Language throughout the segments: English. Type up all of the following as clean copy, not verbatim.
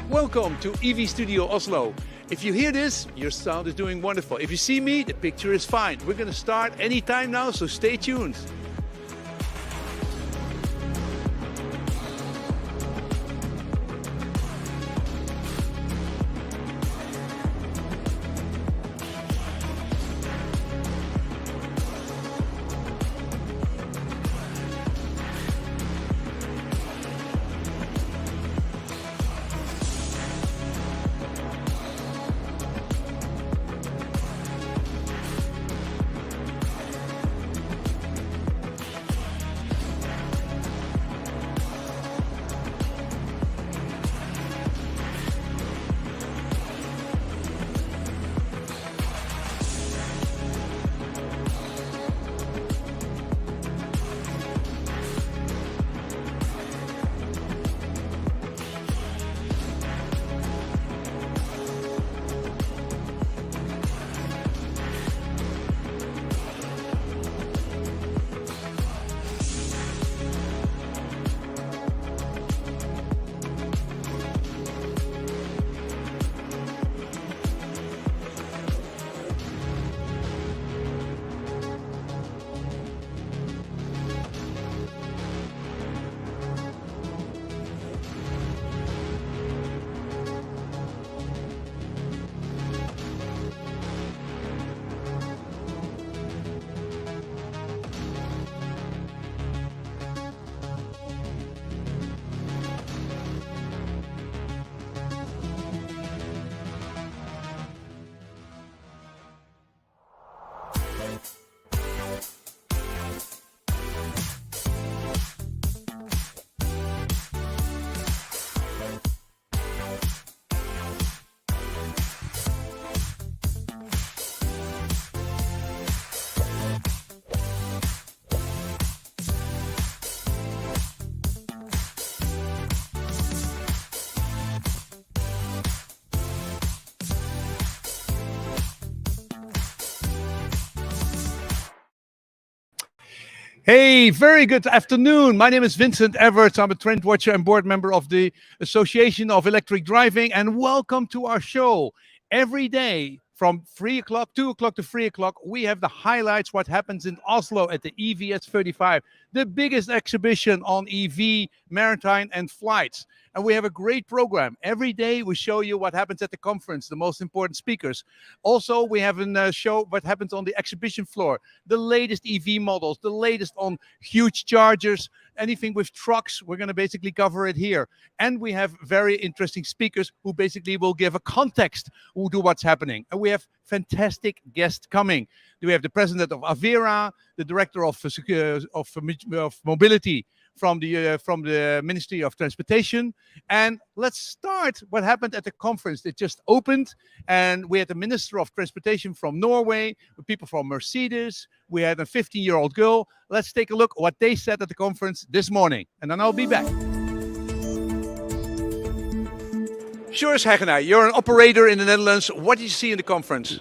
Welcome to EV Studio Oslo. If you hear this, your sound is doing wonderful. If you see me, the picture is fine. We're going to start anytime now, so stay tuned. Hey, very good afternoon. My name is Vincent Everts. I'm a trend watcher and board member of the Association of Electric Driving, and welcome to our show. Every day from 2 o'clock to 3 o'clock, we have the highlights, what happens in Oslo at the EVS35, the biggest exhibition on EV, maritime and flights. And we have a great program. Every day we show you what happens at the conference, the most important speakers. Also, we have a show what happens on the exhibition floor, the latest EV models, the latest on huge chargers, anything with trucks, we're going to basically cover it here. And we have very interesting speakers who basically will give a context to what's happening. And we have fantastic guests coming. We have the president of Avera, the director of mobility from the Ministry of Transportation. And let's start what happened at the conference. It just opened, and we had the Minister of Transportation from Norway, people from Mercedes. We had a 15-year-old girl. Let's take a look at what they said at the conference this morning, and then I'll be back. Sjoerd Hegenaar, you're an operator in the Netherlands. What did you see in the conference?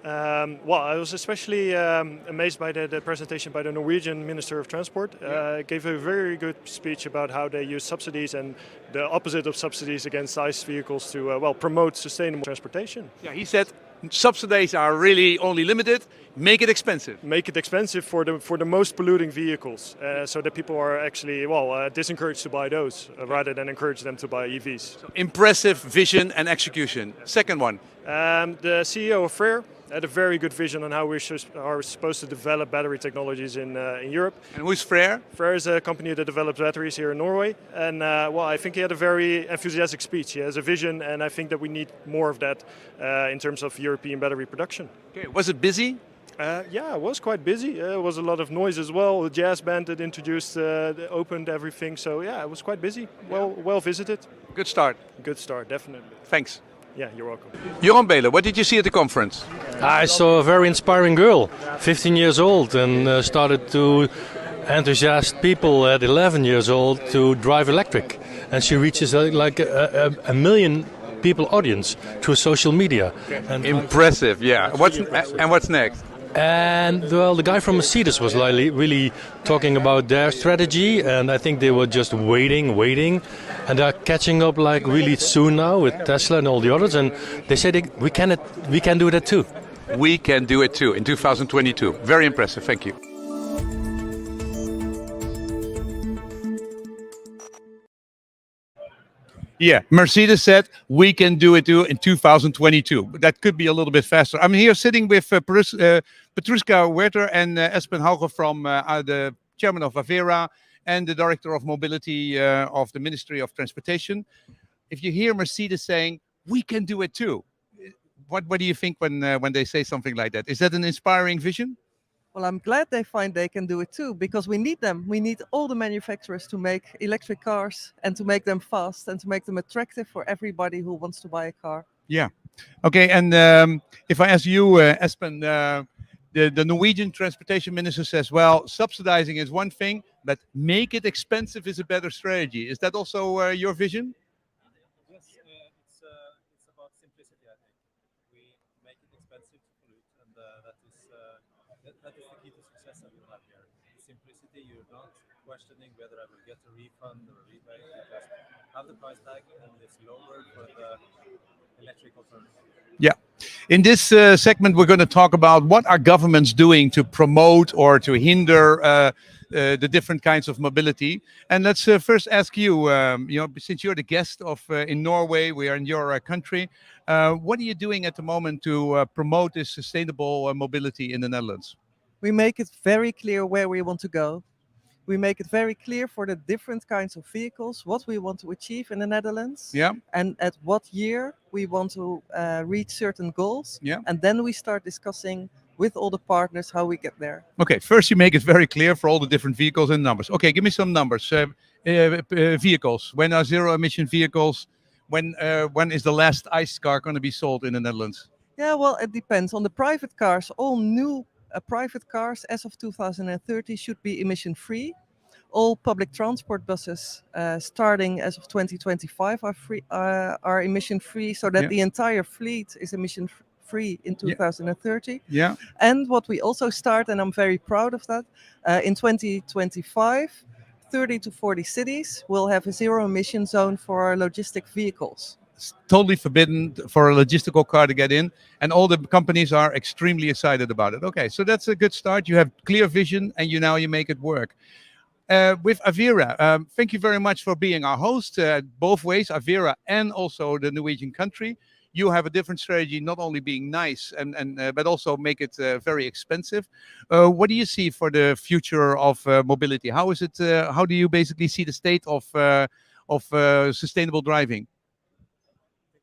Well, I was especially amazed by the presentation by the Norwegian Minister of Transport. Gave a very good speech about how they use subsidies and the opposite of subsidies against ICE vehicles to promote sustainable transportation. Yeah, he said subsidies are really only limited. Make it expensive. Make it expensive for the most polluting vehicles, so that people are actually disencouraged to buy those rather than encourage them to buy EVs. So impressive vision and execution. Second one. The CEO of Freyr had a very good vision on how we are supposed to develop battery technologies in Europe. And who's Freyr? Freyr is a company that develops batteries here in Norway. And I think he had a very enthusiastic speech. He has a vision, and I think that we need more of that in terms of European battery production. Okay. Was it busy? Yeah, it was quite busy. There was a lot of noise as well. The jazz band that introduced, opened everything. So yeah, it was quite busy. Well visited. Good start. Good start, definitely. Thanks. Yeah, you're welcome. Joran Belen, what did you see at the conference? I saw a very inspiring girl, 15 years old, and started to enthusiast people at 11 years old to drive electric. And she reaches like a million people audience through social media. And impressive, yeah. What's next? And well, the guy from Mercedes was really talking about their strategy, and I think they were just waiting, and they're catching up like really soon now with Tesla and all the others. And they said we can do that too. We can do it too in 2022. Very impressive. Thank you. Yeah, Mercedes said we can do it too in 2022. But that could be a little bit faster. I'm here sitting with Petruska Werter and Espen Hauge from the chairman of Avera and the director of mobility of the Ministry of Transportation. If you hear Mercedes saying we can do it too, what do you think when they say something like that? Is that an inspiring vision? Well, I'm glad they find they can do it too, because we need them. We need all the manufacturers to make electric cars and to make them fast and to make them attractive for everybody who wants to buy a car. Yeah. Okay. And if I ask you, Espen, the Norwegian transportation minister says, well, subsidizing is one thing, but make it expensive is a better strategy. Is that also your vision? Yes, it's about simplicity, I think. We make it expensive to pollute, and that is the key to success that we have here. Simplicity, you're not questioning whether I will get a refund or a rebate. You just have the price tag and it's lower for the electric alternative. Yeah. In this segment, we're going to talk about what are governments doing to promote or to hinder the different kinds of mobility. And let's first ask you, since you're the guest of in Norway, we are in your country. What are you doing at the moment to promote this sustainable mobility in the Netherlands? We make it very clear where we want to go. We make it very clear for the different kinds of vehicles what we want to achieve in the Netherlands. Yeah. And at what year we want to reach certain goals. Yeah. And then we start discussing with all the partners how we get there. Okay, first you make it very clear for all the different vehicles and numbers. Okay, give me some numbers. Vehicles. When are zero emission vehicles? When is the last ICE car going to be sold in the Netherlands? Yeah, well, it depends. On the private cars, all new private cars as of 2030 should be emission free. All public transport buses starting as of 2025 are emission free, so that the entire fleet is emission free in 2030. Yeah. And what we also start, and I'm very proud of that, in 2025, 30 to 40 cities will have a zero emission zone for our logistic vehicles. It's totally forbidden for a logistical car to get in, and all the companies are extremely excited about it. Okay, so that's a good start. You have clear vision, and you make it work. With Avera, thank you very much for being our host, both ways, Avera and also the Norwegian country. You have a different strategy, not only being nice but also make it very expensive. What do you see for the future of mobility? How is it? How do you basically see the state of sustainable driving?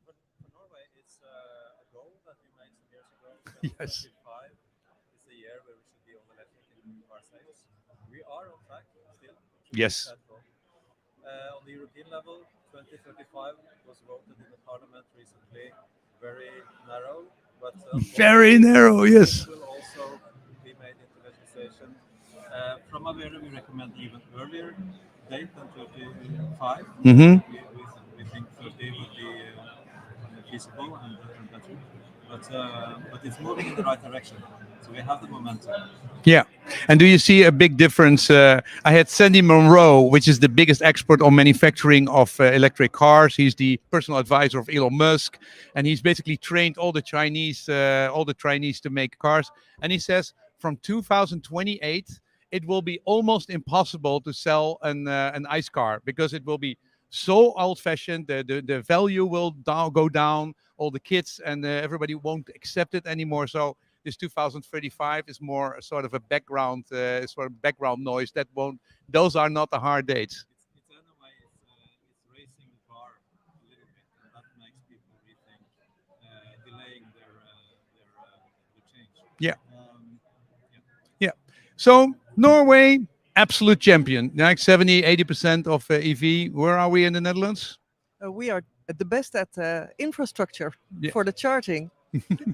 For Norway, it's a goal that we made some years ago. Yes. 2025 is the year where we should be all electric in car sales. We are on track still. Yes. On the European level, 2035 was voted in the parliament recently. Very narrow, but very narrow. Yes. It will also be made into legislation. From Avera, we recommend even earlier date than 35. Mm-hmm. We think 30 would be feasible and better. But it's moving in the right direction. So we have the momentum. Yeah. And do you see a big difference? I had Sandy Monroe, which is the biggest expert on manufacturing of electric cars. He's the personal advisor of Elon Musk, and he's basically trained all the Chinese to make cars. And he says from 2028, it will be almost impossible to sell an ICE car because it will be so old-fashioned. The value will go down. All the kids and everybody won't accept it anymore. So this 2035 is more a sort of a background noise. Those are not the hard dates. It's in a way, it's raising the bar a little bit, and that makes people rethink delaying their change. Yeah. Yeah. So Norway, absolute champion, like 70-80% of EV. Where are we in the Netherlands? We are the best at infrastructure for the charging.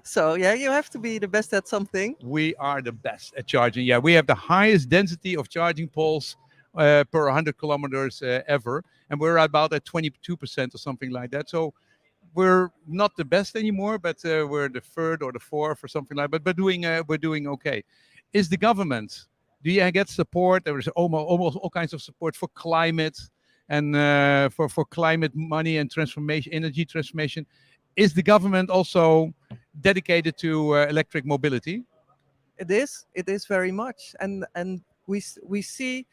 So yeah, you have to be the best at something. We are the best at charging. Yeah, we have the highest density of charging poles per 100 kilometers ever, and we're about at 22% or something like that. So we're not the best anymore, but we're the third or the fourth or something like. But we're doing okay. Is the government? Do you get support? There is almost all kinds of support for climate and for climate money and transformation, energy transformation. Is the government also dedicated to electric mobility? It is very much, and we see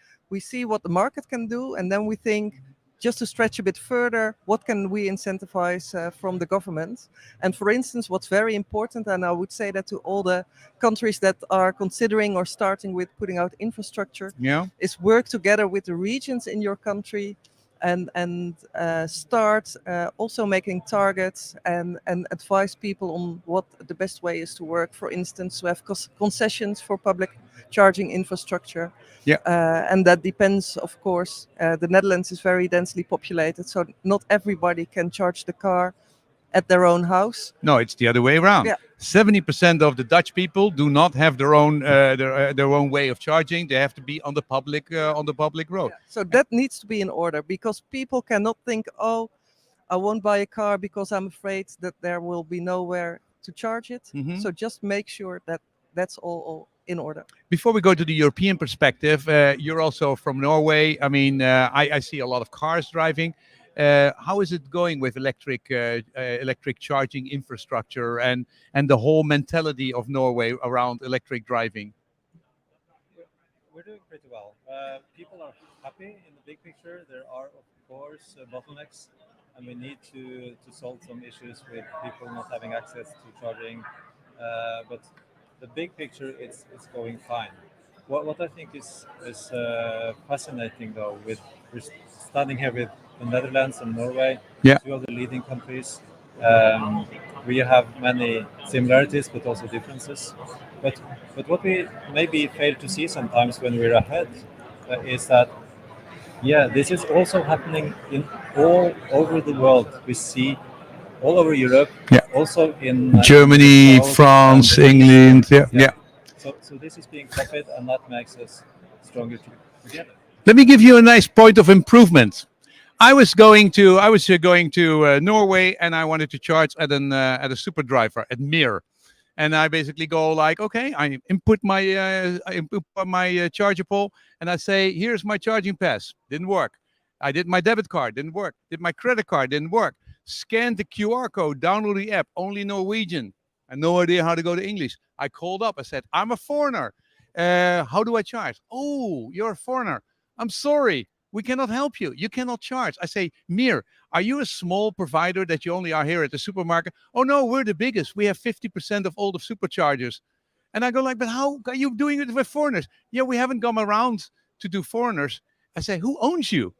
what the market can do, and then we think, just to stretch a bit further, what can we incentivize from the government? And for instance, what's very important, and I would say that to all the countries that are considering or starting with putting out infrastructure, Yeah. is work together with the regions in your country and start also making targets and advise people on what the best way is to work. For instance, to have concessions for public charging infrastructure. Yeah. And that depends, of course. The Netherlands is very densely populated, so not everybody can charge the car at their own house. No, it's the other way around. Yeah. 70% of the Dutch people do not have their own way of charging. They have to be on the public road. Yeah. So that needs to be in order, because people cannot think, oh, I won't buy a car because I'm afraid that there will be nowhere to charge it. Mhm. So just make sure that that's all in order. Before we go to the European perspective, you're also from Norway. I mean, I see a lot of cars driving. How is it going with electric charging infrastructure and the whole mentality of Norway around electric driving? We're doing pretty well. People are happy in the big picture. There are, of course, bottlenecks, and we need to solve some issues with people not having access to charging. But the big picture, it's going fine. What I think is fascinating, though, we're standing here with the Netherlands and Norway, Yeah. two of the leading countries. We have many similarities, but also differences. But what we maybe fail to see sometimes when we're ahead is that, yeah, this is also happening in all over the world. We see all over Europe, Yeah. also in Germany, the south France, and the east. England. Yeah, Yeah. yeah. So this is being copied, and that makes us stronger together. Let me give you a nice point of improvement. I was going to Norway, and I wanted to charge at a super driver at Mir, and I basically go like, okay, I input my charger pole, and I say, here's my charging pass. Didn't work. I did my debit card. Didn't work. Did my credit card. Didn't work. Scanned the QR code. Download the app. Only Norwegian. I had no idea how to go to English. I called up. I said, I'm a foreigner. How do I charge? Oh, you're a foreigner. I'm sorry. We cannot help you. You cannot charge. I say, Mir, are you a small provider that you only are here at the supermarket? Oh, no, we're the biggest. We have 50% of all the superchargers. And I go like, but how are you doing it with foreigners? Yeah, we haven't come around to do foreigners. I say, who owns you?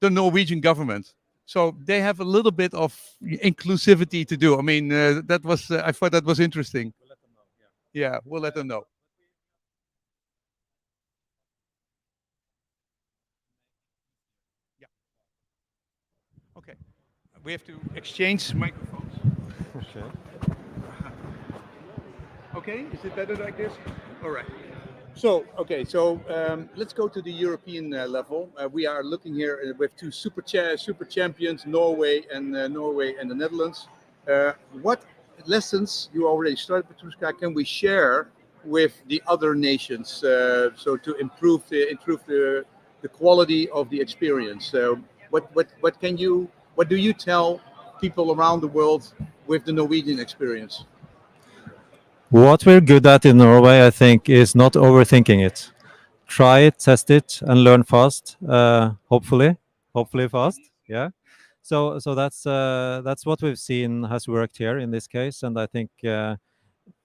The Norwegian government. So they have a little bit of inclusivity to do. I mean, I thought that was interesting. We'll let them know. Yeah. Yeah, we'll let them know. Okay. We have to exchange microphones. Okay. Okay, is it better like this? All right. So, okay, so let's go to the European level. We are looking here with two super champions, Norway and the Netherlands. What lessons you already started, Petruska, can we share with the other nations so to improve the quality of the experience? What do you tell people around the world with the Norwegian experience? What we're good at in Norway, I think, is not overthinking it. Try it, test it, and learn fast. Hopefully fast. Yeah. So that's what we've seen has worked here in this case, and I think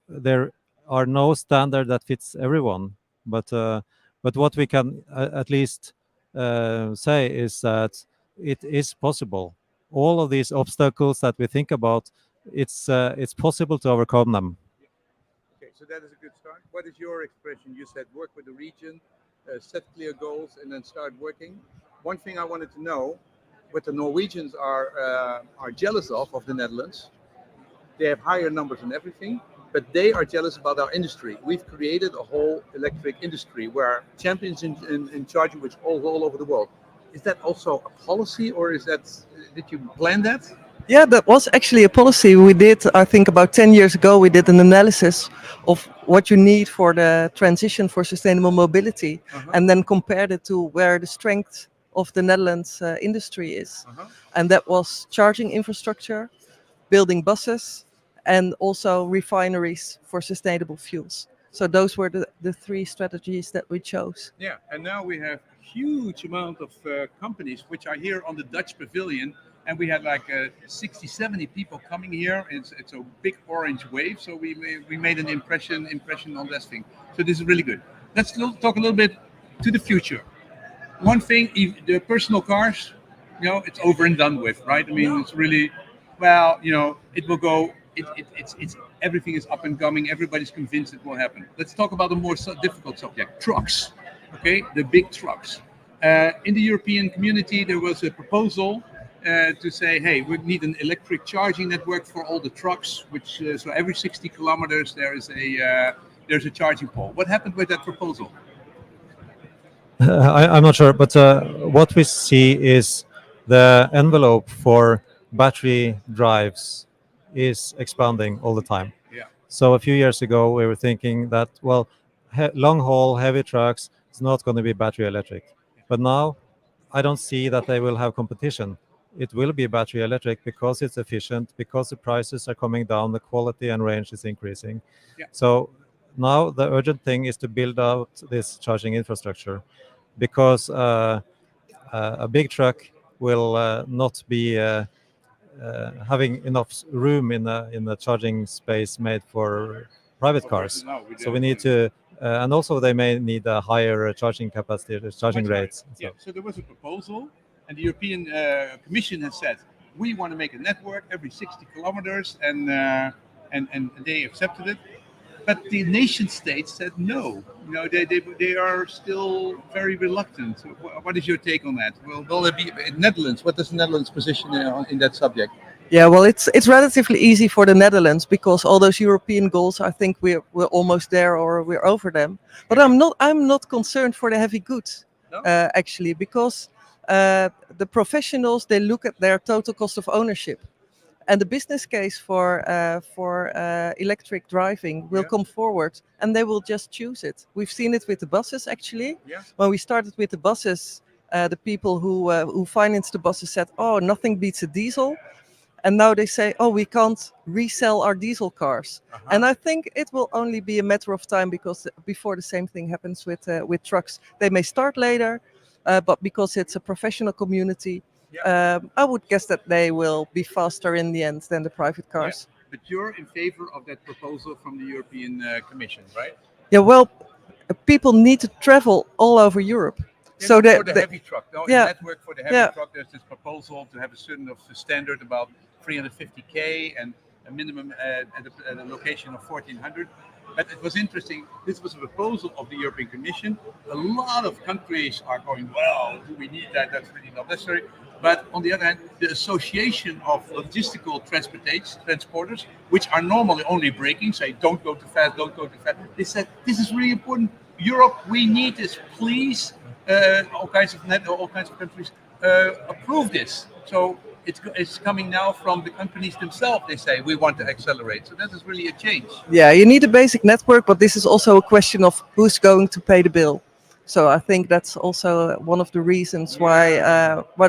there are no standard that fits everyone. But what we can at least say is that it is possible. All of these obstacles that we think about, it's possible to overcome them. Okay, so that is a good start. What is your expression? You said work with the region, set clear goals, and then start working. One thing I wanted to know, what the Norwegians are jealous of the Netherlands. They have higher numbers and everything, but they are jealous about our industry. We've created a whole electric industry where champions in charging, which all over the world. Is that also a policy, or did you plan that? Yeah, that was actually a policy we did. I think about 10 years ago, we did an analysis of what you need for the transition for sustainable mobility, and then compared it to where the strength of the Netherlands industry is. And that was charging infrastructure, building buses, and also refineries for sustainable fuels. So those were the three strategies that we chose. Yeah, and now we have huge amount of companies which are here on the Dutch pavilion, and we had like 60, 70 people coming here. It's a big orange wave, so we made an impression on this thing. So this is really good. Let's talk a little bit to the future. One thing, the personal cars, it's over and done with, right? I mean, it's really, well, it will go. It's everything is up and coming. Everybody's convinced it will happen. Let's talk about a more difficult subject: trucks. Okay, the big trucks. In the European community, there was a proposal to say, hey, we need an electric charging network for all the trucks, which so every 60 kilometers there's a charging pole. What happened with that proposal? I'm not sure, but what we see is the envelope for battery drives is expanding all the time. Yeah. So a few years ago, we were thinking that, well, long haul, heavy trucks is not going to be battery electric. But now I don't see that they will have competition. It will be battery electric because it's efficient, because the prices are coming down, the quality and range is increasing. Yeah. So now the urgent thing is to build out this charging infrastructure, because a big truck will not be having enough room in the charging space made for private cars. No, we So we need to, and also they may need a higher charging capacity, charging That's right. rates. Yeah. So So there was a proposal, and the European Commission has said we want to make a network every 60 kilometers, and they accepted it. But the nation states said no. They are still very reluctant. What is your take on that? Will it be in Netherlands? What is the Netherlands' position in that subject? Yeah, well, it's relatively easy for the Netherlands because all those European goals, I think we're almost there or we're over them. But I'm not concerned for the heavy goods, No? actually, because the professionals, they look at their total cost of ownership, and the business case for electric driving will Yeah. come forward, and they will just choose it. We've seen it with the buses, actually. Yeah. When we started with the buses, the people who financed the buses said, "Oh, nothing beats a diesel." And now they say, oh, we can't resell our diesel cars. And I think it will only be a matter of time because before the same thing happens with trucks. They may start later, but because it's a professional community, I would guess that they will be faster in the end than the private cars. But you're in favor of that proposal from the European Commission, right? Yeah, well, people need to travel all over Europe. Yeah, So no, that for the heavy truck, no, yeah. in network for the heavy Yeah. truck, there's this proposal to have a certain of standard about 350k and a minimum at a location of 1400. But it was interesting. This was a proposal of the European Commission. A lot of countries are going, well, do we need that? That's really not necessary. But on the other hand, the Association of Logistical Transporters, which are normally only braking, say don't go too fast, don't go too fast. They said this is really important. Europe, we need this. Please, all kinds of countries approve this. So it's coming now from the companies themselves. They say we want to accelerate. So that is really a change. Yeah, you need a basic network, but this is also a question of who's going to pay the bill. So I think that's also one of the reasons why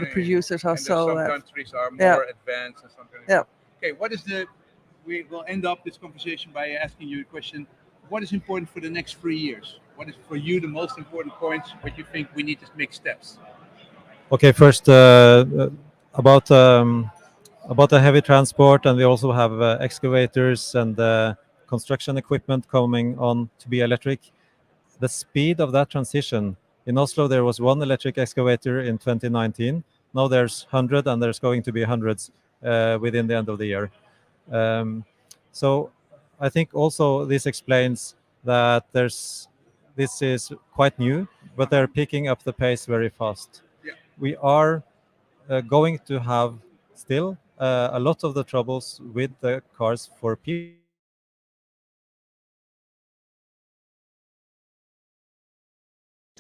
the producers are And so. some countries are more yeah. advanced and some countries. Yeah. Okay, we will end up this conversation by asking you a question. What is important for the next 3 years? What is for you the most important points? What you think we need to make steps? okay, first about about the heavy transport, and we also have excavators and construction equipment coming on to be electric. The speed of that transition, in Oslo there was one electric excavator in 2019. Now there's 100, and there's going to be hundreds within the end of the year. So I think also this explains that this is quite new, but they're picking up the pace very fast. Yeah. We are going to have still a lot of the troubles with the cars for people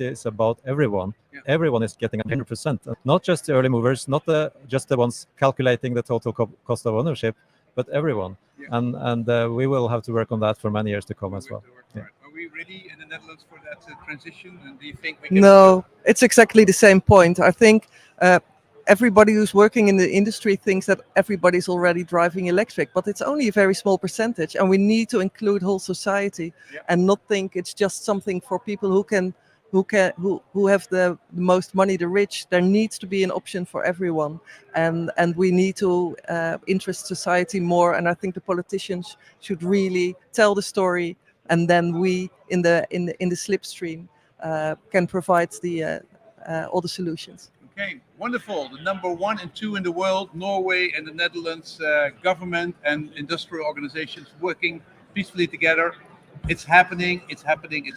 is about everyone. Yeah. Everyone is getting 100%, not just the early movers, not just the ones calculating the total cost of ownership, but everyone. Yeah. And we will have to work on that for many years to come as well. Yeah. Are we ready in the Netherlands for that transition? And do you think we can? No, it's exactly the same point. I think everybody who's working in the industry thinks that everybody's already driving electric, but it's only a very small percentage, and we need to include whole society and not think it's just something for people who have the most money, the rich. There needs to be an option for everyone, and we need to interest society more. And I think the politicians should really tell the story, and then we in the slipstream can provide all the solutions. Okay, wonderful. The number 1 and 2 in the world, Norway and the Netherlands, government and industrial organizations working peacefully together. It's happening, it's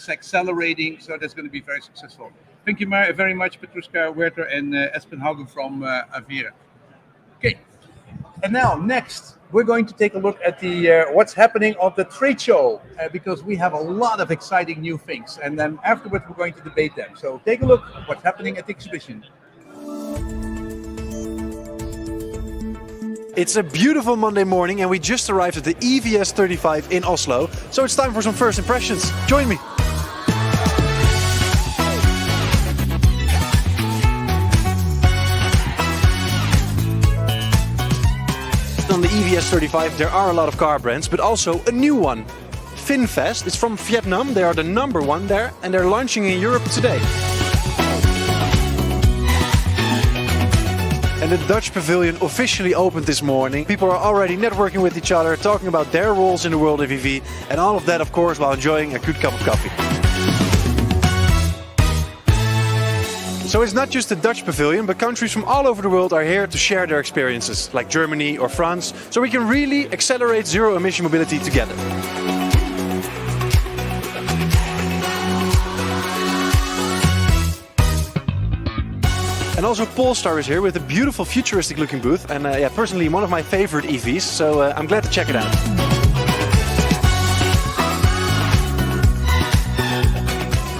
accelerating, so that's going to be very successful. Thank you very much, Petruska Werter and Espen Haugen from Avira. Okay, and now next, we're going to take a look at the what's happening of the trade show, because we have a lot of exciting new things, and then afterwards we're going to debate them. So take a look at what's happening at the exhibition. It's a beautiful Monday morning and we just arrived at the EVS35 in Oslo, so it's time for some first impressions. Join me. On the EVS35 there are a lot of car brands, but also a new one. FinFest is from Vietnam, they are the number 1 there and they're launching in Europe today. And the Dutch pavilion officially opened this morning. People are already networking with each other, talking about their roles in the world of EV, and all of that, of course, while enjoying a good cup of coffee. So it's not just the Dutch pavilion, but countries from all over the world are here to share their experiences, like Germany or France, so we can really accelerate zero-emission mobility together. And also Polestar is here with a beautiful futuristic looking booth, and personally one of my favorite EVs, so I'm glad to check it out.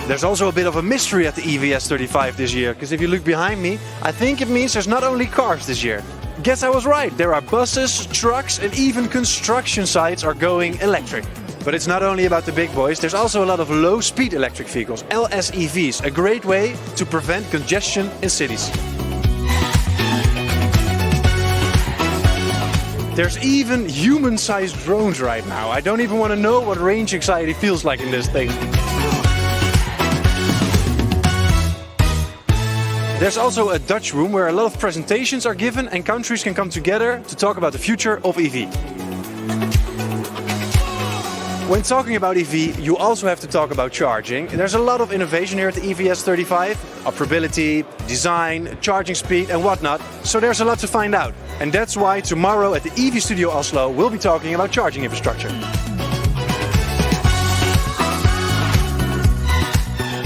There's also a bit of a mystery at the EVS35 this year, because if you look behind me, I think it means there's not only cars this year. Guess I was right, there are buses, trucks and even construction sites are going electric. But it's not only about the big boys, there's also a lot of low-speed electric vehicles, LSEVs, a great way to prevent congestion in cities. There's even human-sized drones right now. I don't even want to know what range anxiety feels like in this thing. There's also a Dutch room where a lot of presentations are given and countries can come together to talk about the future of EV. When talking about EV, you also have to talk about charging. There's a lot of innovation here at the EVS35, operability, design, charging speed and whatnot, so there's a lot to find out. And that's why tomorrow at the EV Studio Oslo we'll be talking about charging infrastructure.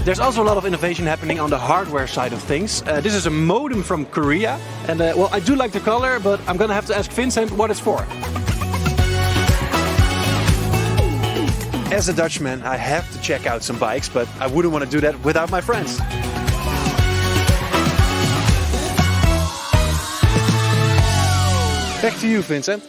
There's also a lot of innovation happening on the hardware side of things. This is a modem from Korea, and well, I do like the color, but I'm gonna have to ask Vincent what it's for. As a Dutchman, I have to check out some bikes, but I wouldn't want to do that without my friends. Back to you, Vincent.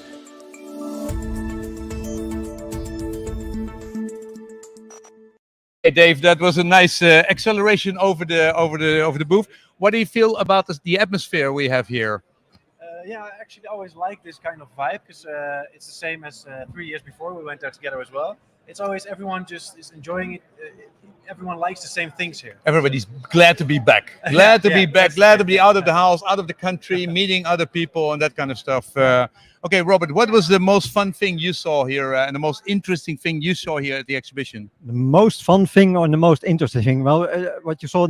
Hey Dave, that was a nice acceleration over the booth. What do you feel about the atmosphere we have here? Yeah, I actually always like this kind of vibe because it's the same as 3 years before we went there together as well. It's always everyone just is enjoying it. Everyone likes the same things here. Everybody's glad to be back. Glad to be back. Glad to be out of the house, out of the country, meeting other people and that kind of stuff. Okay, Robert, what was the most fun thing you saw here and the most interesting thing you saw here at the exhibition? The most fun thing or the most interesting thing? Well, what you saw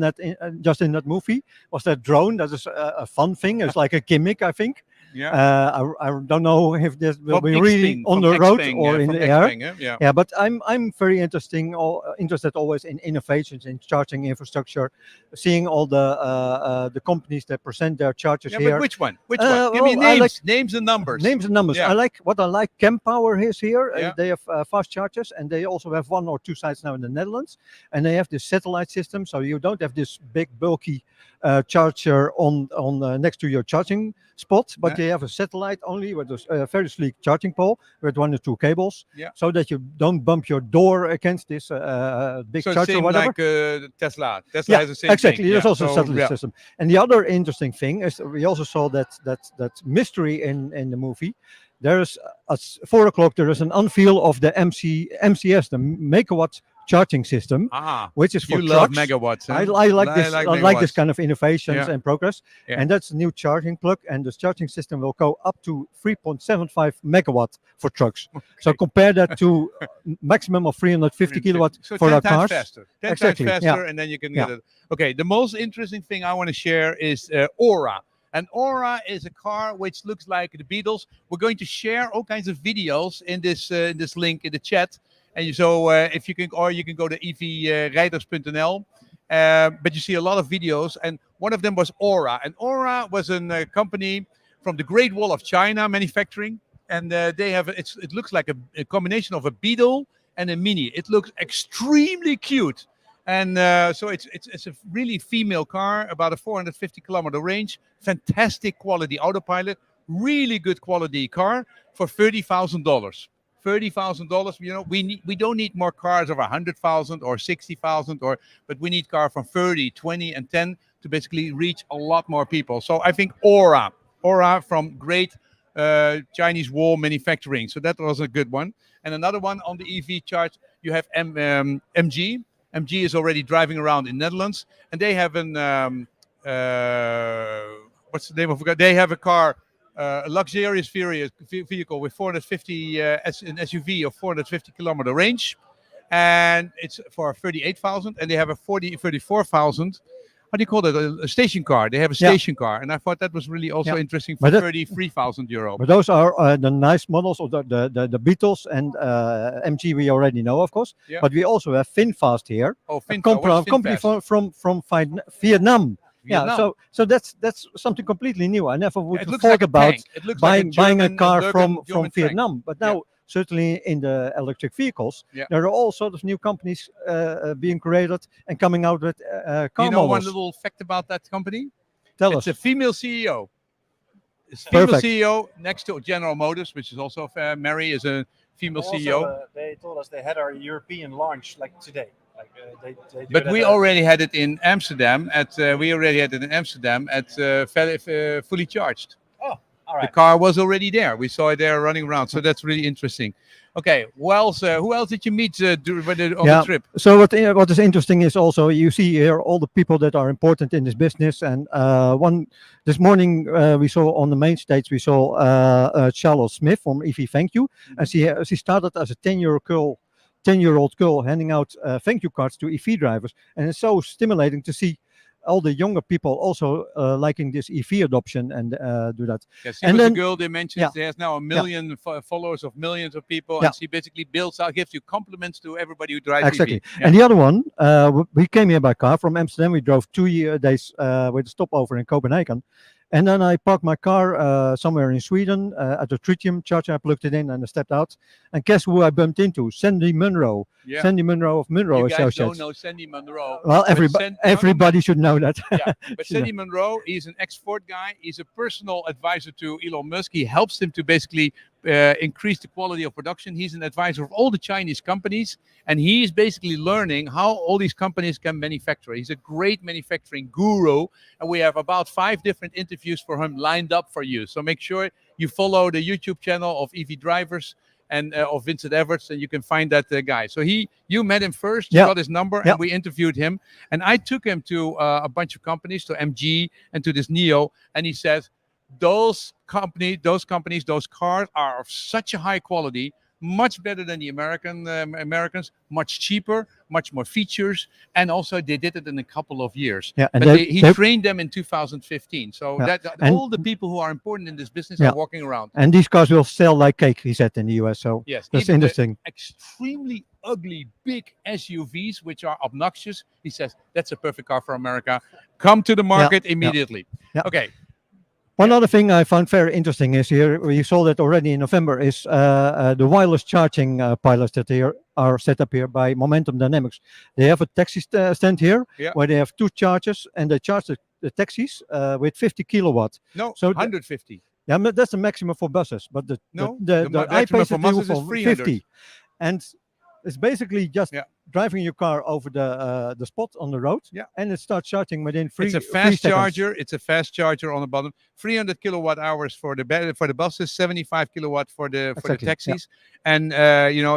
just in that movie was that drone. That is a fun thing. It's like a gimmick, I think. Yeah. I don't know if this will From be really Xpeng, on from the road Xpeng, or in from the air. Xpeng, yeah. Yeah, but I'm very interested always in innovations in charging infrastructure, seeing all the companies that present their chargers Yeah, here. but which one? Which one? Give me well, I names, like names and numbers. names and numbers. Yeah. I like Kempower is here. Yeah. They have fast chargers, and they also have 1 or 2 sites now in the Netherlands. And they have this satellite system, so you don't have this big bulky charger on next to your charging spot, but Yeah. they have a satellite only with a very sleek charging pole with 1 or 2 cables, Yeah. so that you don't bump your door against this big So charger or same whatever. like Tesla. Tesla Yeah, has the same exactly. thing. There's Yeah. also a So, satellite yeah. system. And the other interesting thing is we also saw that mystery in the movie. There's at 4 o'clock there is an unveil of the MCS, the megawatt charging system, Ah, which is for you love trucks. megawatts. Huh? I like this. I like this megawatts. kind of innovations Yeah. and progress. Yeah. And that's a new charging plug, and the charging system will go up to 3.75 megawatt for trucks. So compare that to maximum of 350 kilowatt So for 10 our times cars. faster. 10 Exactly, times yeah. faster, and then you can Yeah. get it. Okay, the most interesting thing I want to share is Aura. And Aura is a car which looks like the Beatles. We're going to share all kinds of videos in this link in the chat. And so if you can, or you can go to evrijders.nl. But you see a lot of videos, and one of them was Aura. And Aura was a company from the Great Wall of China manufacturing. And they have it looks like a combination of a Beetle and a Mini. It looks extremely cute. And so it's a really female car, about a 450 kilometer range, fantastic quality autopilot, really good quality car for $30,000. $30,000. You know, we don't need more cars of 100,000 or 60,000, but we need car from 30, 20, and 10 to basically reach a lot more people. So I think Aura from great Chinese wall manufacturing. So that was a good one. And another one on the EV charge, you have MG. MG is already driving around in Netherlands, and they have what's the name of it? They have a car, a luxurious vehicle with 450 an SUV of 450 kilometer range, and it's for 38,000. And they have a 34,000. How do you call it? A station car. They have a station car, and I thought that was really also interesting for €33,000. But those are the nice models of the Beatles and MG we already know, of course. Yeah. But we also have FinFast here, Oh, a FinFast. What is company FinFast? from Vietnam. Yeah, Vietnam. so that's something completely new. I never would It have looks thought like a about tank. It looks like buying a German- car German from tank. Vietnam. But now, Yeah. certainly in the electric vehicles, Yeah. there are all sorts of new companies being created and coming out with car You know one models. little fact about that company? Tell It's us. a female CEO. It's a female Perfect. CEO next to General Motors, which is also Mary is a female CEO. They told us they had our European launch like today. Like they do But it we at a- already had it in Amsterdam fully charged. Oh, all The right. car was already there. We saw it there running around. So that's really interesting. Okay, who else did you meet on the trip? So what is interesting is also you see here all the people that are important in this business. And this morning we saw on the main stage we saw Charlotte Smith from EV Thank You, and she started as a 10-year-old girl handing out thank you cards to EV drivers, and it's so stimulating to see all the younger people also liking this EV adoption and do that. Yes, And was then- the girl they mentioned. yeah. She has now a million followers of millions of people, Yeah. and she basically gives you compliments to everybody who drives Exactly. EV. Yeah. And the other one, we came here by car from Amsterdam. We drove 2 days with a stopover in Copenhagen. And then I parked my car somewhere in Sweden at a tritium charger. I plugged it in and I stepped out. And guess who I bumped into? Sandy Munro. Yeah. Sandy Munro of Munro You guys Associates. don't know Sandy Munro. Well, but everybody should know that. Yeah, but Sandy Munro, he's an ex-Ford guy. He's a personal advisor to Elon Musk. He helps him to basically increase the quality of production. He's an advisor of all the Chinese companies, and he's basically learning how all these companies can manufacture. He's a great manufacturing guru, and we have about 5 different interviews for him lined up for you. So make sure you follow the YouTube channel of EV Drivers and of Vincent Everts, and you can find that guy. So you met him first, you Yeah. got his number, Yeah. and we interviewed him. And I took him to a bunch of companies, to MG and to this NIO, and he said, those cars are of such a high quality. much better than the Americans, much cheaper, much more features, and also they did it in a couple of years. Yeah, and But he trained them in 2015. So Yeah, that and- all the people who are important in this business Yeah. are walking around. And these cars will sell like cake, he said in the US. So Yes, that's even the interesting. extremely ugly big SUVs, which are obnoxious. He says that's a perfect car for America. Come to the market immediately. Yeah. Okay. One other thing I found very interesting is here, we saw that already in November, is the wireless charging pilots that are set up here by Momentum Dynamics. They have a taxi stand here Yeah. where they have 2 chargers and they charge the taxis with 50 kilowatt. No, So 150. Yeah, but that's the maximum for buses. But the maximum iPace for that do buses is for 300. 50, and it's basically just driving your car over the spot on the road, and it starts charging within It's a 3 fast seconds. charger. It's a fast charger on the bottom. 300 kilowatt hours for the buses, 75 kilowatt for the Exactly, taxis. And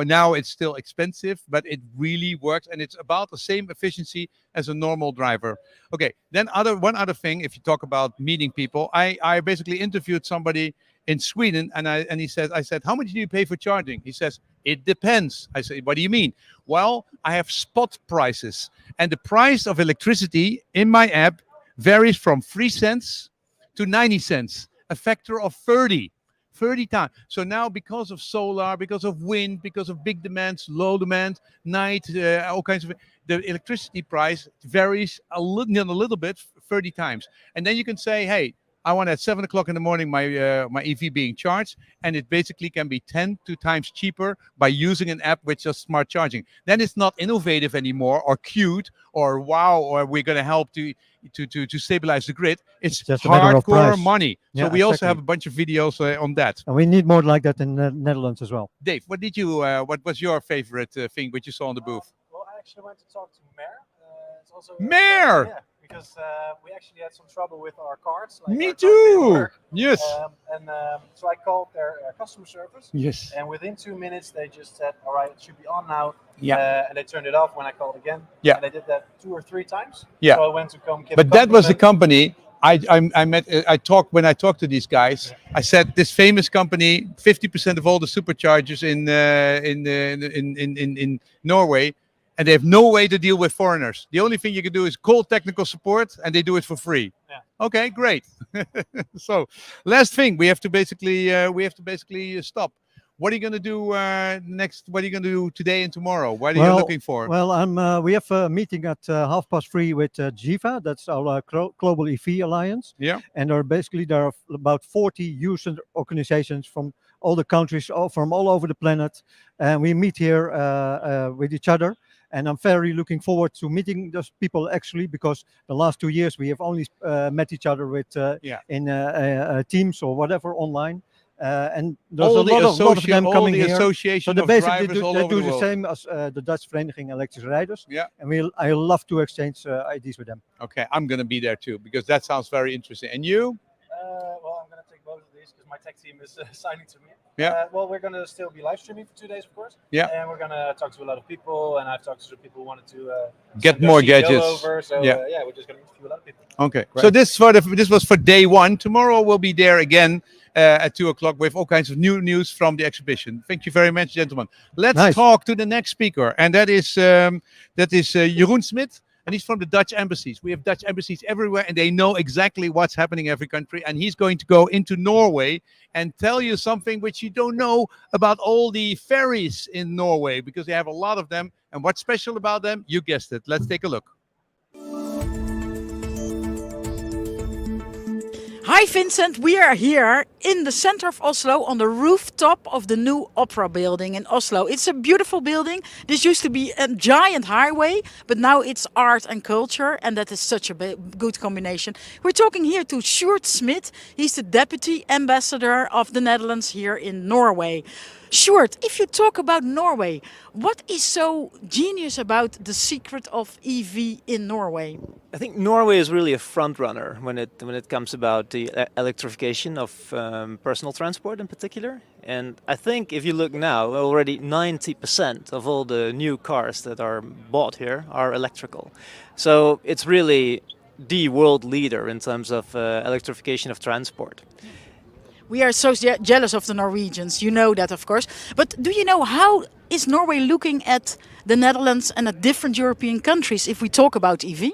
now it's still expensive, but it really works, and it's about the same efficiency as a normal driver. Okay. Then one other thing, if you talk about meeting people, I basically interviewed somebody in Sweden, and I said, how much do you pay for charging? He says, it depends. I said, what do you mean? Well, I have spot prices, and the price of electricity in my app varies from 3 cents to 90 cents, a factor of 30 times. So now, because of solar, because of wind, because of big demands, low demand, night, all kinds of, the electricity price varies a little bit, 30 times. And then you can say, hey, I want at 7 o'clock in the morning my EV being charged, and it basically can be 10 times cheaper by using an app with just smart charging. Then it's not innovative anymore, or cute, or wow, or we're going to help to stabilize the grid. It's just a matter of hardcore price. money. So Yeah, we also exactly. have a bunch of videos on that. And we need more like that in the Netherlands as well. Dave, what was your favorite thing which you saw on the booth? Well, I actually went to talk to Mayor. It's also Mayor! Yeah, because we actually had some trouble with our cards. Like Me our cards didn't too! work. Yes. So I called their customer service. Yes. And within 2 minutes, they just said, all right, it should be on now. Yeah. And they turned it off when I called again. Yeah. And they did that 2 or 3 times. Yeah. So I went to come give But a that was the compliment. company when I talked to these guys. I said this famous company, 50% of all the superchargers in Norway, and they have no way to deal with foreigners. The only thing you can do is call technical support, and they do it for free. Yeah. Okay, great. So, last thing, we have to basically stop. What are you going to do next? What are you going to do today and tomorrow? What are you looking for? Well, we have a meeting at 3:30 with GIVA. That's our Global EV Alliance. Yeah. And there are about 40 user organizations from all the countries, from all over the planet. And we meet here with each other. And I'm very looking forward to meeting those people, actually, because the last 2 years we have only met each other in Teams or whatever online. And there's a lot of them coming here. Association So of they basically drivers all they over do the the world. same as the Dutch Vereniging Elektrische Rijders. Yeah. And I love to exchange ideas with them. Okay, I'm going to be there too, because that sounds very interesting. And you? Well, I'm going to take both of these because my tech team is signing to me. Yeah. Well, we're going to still be live streaming for 2 days, of course. Yeah. And we're going to talk to a lot of people, and I've talked to some people who wanted to Get send their more CEO gadgets. over. So Yeah. we're just going to interview a lot of people. Okay, so this was for day one. Tomorrow we'll be there again at 2 o'clock with all kinds of new news from the exhibition. Thank you very much, gentlemen. Let's talk to the next speaker, and that is Jeroen Smit, and he's from the Dutch embassies. We have Dutch embassies everywhere, and they know exactly what's happening in every country. And he's going to go into Norway and tell you something which you don't know about all the ferries in Norway, because they have a lot of them. And what's special about them? You guessed it. Let's take a look. Hi Vincent, we are here in the center of Oslo on the rooftop of the new Opera building in Oslo. It's a beautiful building. This used to be a giant highway, but now it's art and culture, and that is such a good combination. We're talking here to Sjoerd Smit. He's the Deputy Ambassador of the Netherlands here in Norway. Sjoerd, if you talk about Norway, what is so genius about the secret of EV in Norway? I think Norway is really a front runner when it comes about the electrification of personal transport in particular. And I think if you look now, already 90% of all the new cars that are bought here are electrical. So it's really the world leader in terms of electrification of transport. We are so jealous of the Norwegians. You know that, of course. But do you know how is Norway looking at the Netherlands and at different European countries if we talk about EV?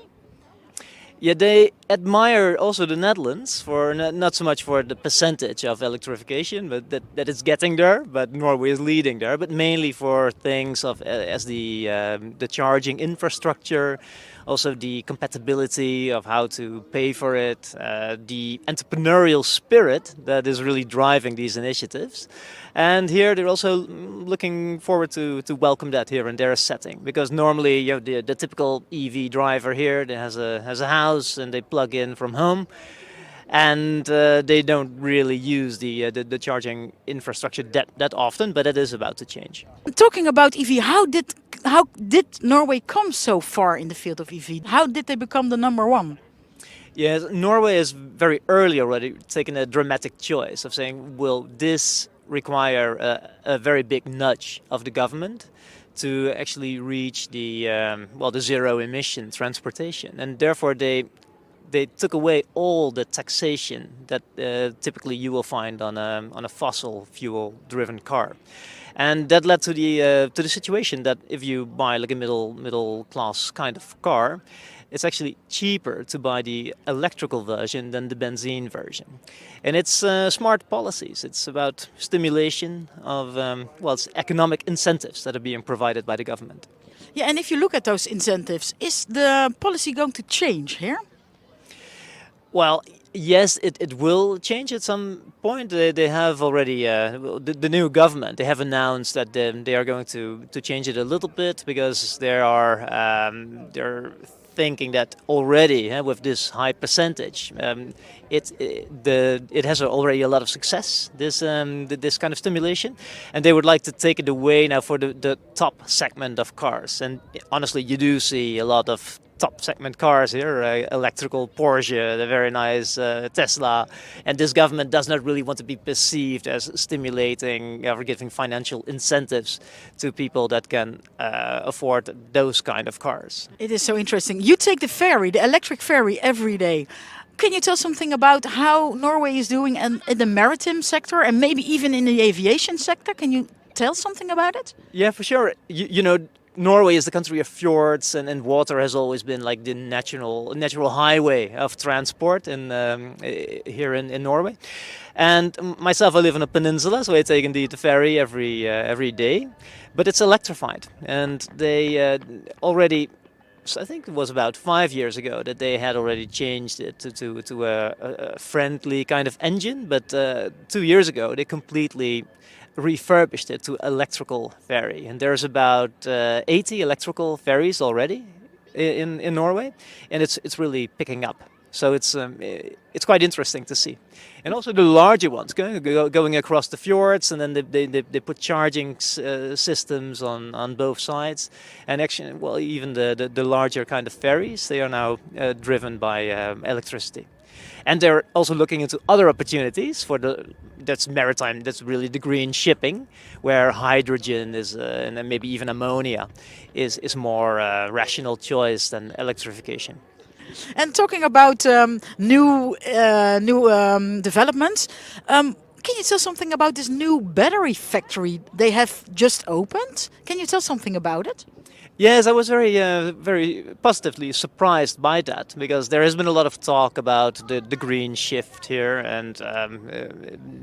Yeah, they admire also the Netherlands for not so much for the percentage of electrification, but that it's getting there. But Norway is leading there, but mainly for things of as the charging infrastructure, also the compatibility of how to pay for it, the entrepreneurial spirit that is really driving these initiatives. And here they're also looking forward to welcome that here in their setting, because normally you have the typical EV driver here that has a house and they plug in from home, and they don't really use the charging infrastructure that often, but it is about to change. Talking about EV, how did Norway come so far in the field of EV? How did they become the number one? Yes, Norway has very early already taken a dramatic choice of saying, will this require a very big nudge of the government to actually reach the the zero emission transportation, and therefore they took away all the taxation that typically you will find on a fossil fuel driven car. And that led to the situation that if you buy like a middle class kind of car, it's actually cheaper to buy the electrical version than the benzene version. And it's smart policies. It's about stimulation of it's economic incentives that are being provided by the government. Yeah, and if you look at those incentives, is the policy going to change here? Well, yes, it will change at some point. They have already, the new government, they have announced that they are going to change it a little bit, because they're thinking that already with this high percentage, it has already a lot of success, this kind of stimulation, and they would like to take it away now for the top segment of cars. And honestly, you do see a lot of top segment cars here, electrical Porsche, the very nice Tesla, and this government does not really want to be perceived as stimulating or giving financial incentives to people that can afford those kind of cars. It is so interesting. You take the ferry, the electric ferry, every day. Can you tell something about how Norway is doing in the maritime sector and maybe even in the aviation sector? Can you tell something about it? Yeah, for sure. You know, Norway is the country of fjords, and water has always been like the natural highway of transport here in Norway. And myself, I live on a peninsula, so I take indeed the ferry every day, but it's electrified. And they already, so I think it was about 5 years ago that they had already changed it to a friendly kind of engine, but 2 years ago they completely refurbished it to electrical ferry, and there's about 80 electrical ferries already in Norway, and it's really picking up. So it's quite interesting to see, and also the larger ones going across the fjords, and then they put charging systems on both sides, and actually, well, even the larger kind of ferries, they are now driven by electricity. And they're also looking into other opportunities that's maritime, that's really the green shipping, where hydrogen is, and then maybe even ammonia is more rational choice than electrification. And talking about new developments, can you tell something about this new battery factory they have just opened? Can you tell something about it? Yes, I was very positively surprised by that, because there has been a lot of talk about the green shift here, and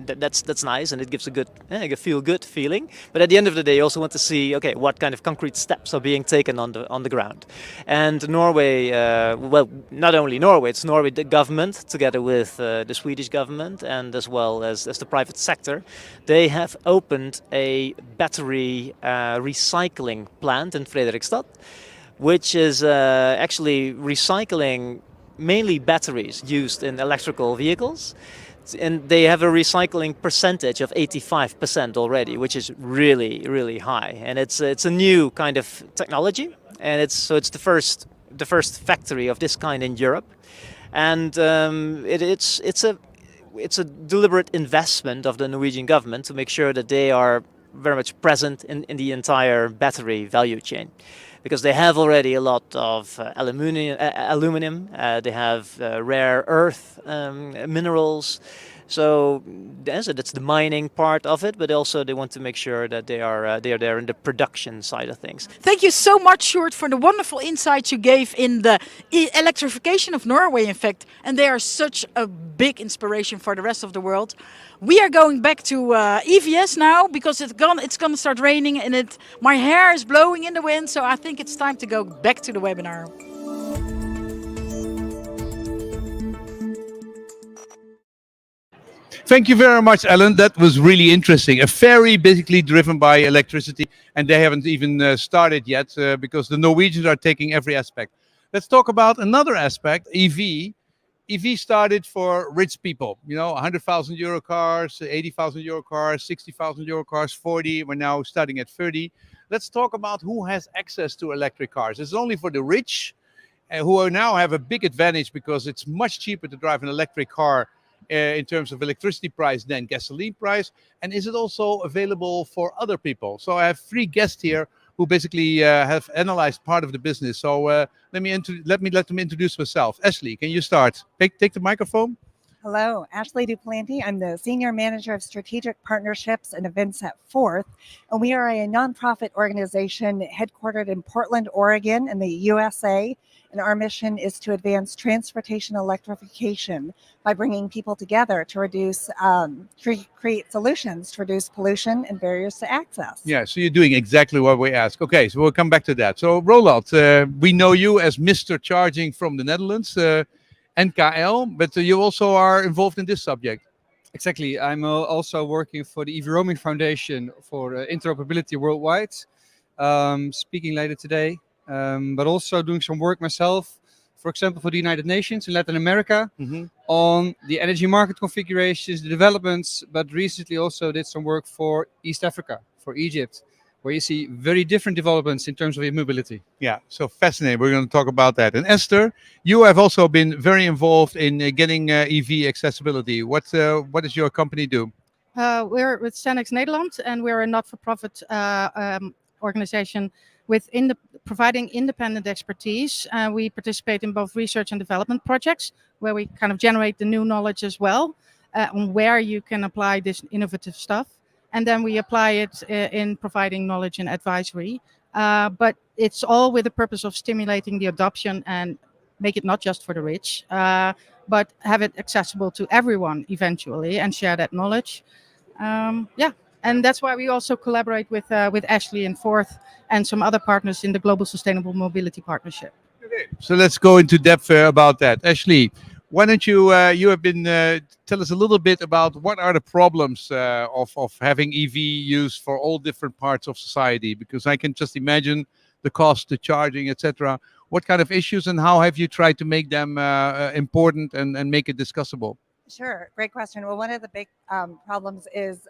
that's nice, and it gives a feel-good feeling. But at the end of the day, you also want to see, okay, what kind of concrete steps are being taken on the ground. And Norway, well, not only Norway, it's Norway, the government, together with the Swedish government, and as well as the private sector, they have opened a battery recycling plant in Fredrikstad, which is actually recycling mainly batteries used in electrical vehicles. And they have a recycling percentage of 85% already, which is really, really high. And it's a new kind of technology, and it's the first factory of this kind in Europe. And it's a deliberate investment of the Norwegian government to make sure that they are very much present in the entire battery value chain, because they have already a lot of aluminum, they have rare earth minerals, So that's the mining part of it, but also they want to make sure that they are there in the production side of things. Thank you so much, Sjoerd, for the wonderful insights you gave in the electrification of Norway, in fact. And they are such a big inspiration for the rest of the world. We are going back to EVS now because it's gonna start raining and my hair is blowing in the wind. So I think it's time to go back to the webinar. Thank you very much, Ellen. That was really interesting. A ferry basically driven by electricity, and they haven't even started yet because the Norwegians are taking every aspect. Let's talk about another aspect, EV. EV started for rich people, you know, 100,000 euro cars, 80,000 euro cars, 60,000 euro cars, 40. We're now starting at 30. Let's talk about who has access to electric cars. It's only for the rich, who now have a big advantage because it's much cheaper to drive an electric car in terms of electricity price than gasoline price. And is it also available for other people? So I have 3 guests here who basically have analyzed part of the business. So let them introduce themselves. Ashley, can you start? Take the microphone. Hello, Ashley Duplanty. I'm the Senior Manager of Strategic Partnerships and Events at Forth, and we are a nonprofit organization headquartered in Portland, Oregon in the USA, and our mission is to advance transportation electrification by bringing people together to create solutions to reduce pollution and barriers to access. Yeah, so you're doing exactly what we asked. Okay, so we'll come back to that. So Roland, we know you as Mr. Charging from the Netherlands. NKL, but you also are involved in this subject. Exactly. I'm also working for the EV Roaming Foundation for interoperability worldwide, speaking later today, but also doing some work myself, for example, for the United Nations in Latin America on the energy market configurations, the developments, but recently also did some work for East Africa, for Egypt, where you see very different developments in terms of e-mobility. Yeah, so fascinating. We're going to talk about that. And Esther, you have also been very involved in getting EV accessibility. What does your company do? We're with Senex Nederland, and we're a not-for-profit organization with providing independent expertise. We participate in both research and development projects, where we kind of generate the new knowledge as well on where you can apply this innovative stuff. And then we apply it in providing knowledge and advisory. But it's all with the purpose of stimulating the adoption and make it not just for the rich, but have it accessible to everyone eventually and share that knowledge. Yeah, and that's why we also collaborate with Ashley and Forth and some other partners in the Global Sustainable Mobility Partnership. Okay. So let's go into depth about that. Ashley, why don't you have been tell us a little bit about what are the problems of having EV used for all different parts of society? Because I can just imagine the cost, the charging, etc. What kind of issues and how have you tried to make them important and make it discussable? Sure, great question. Well, one of the big problems is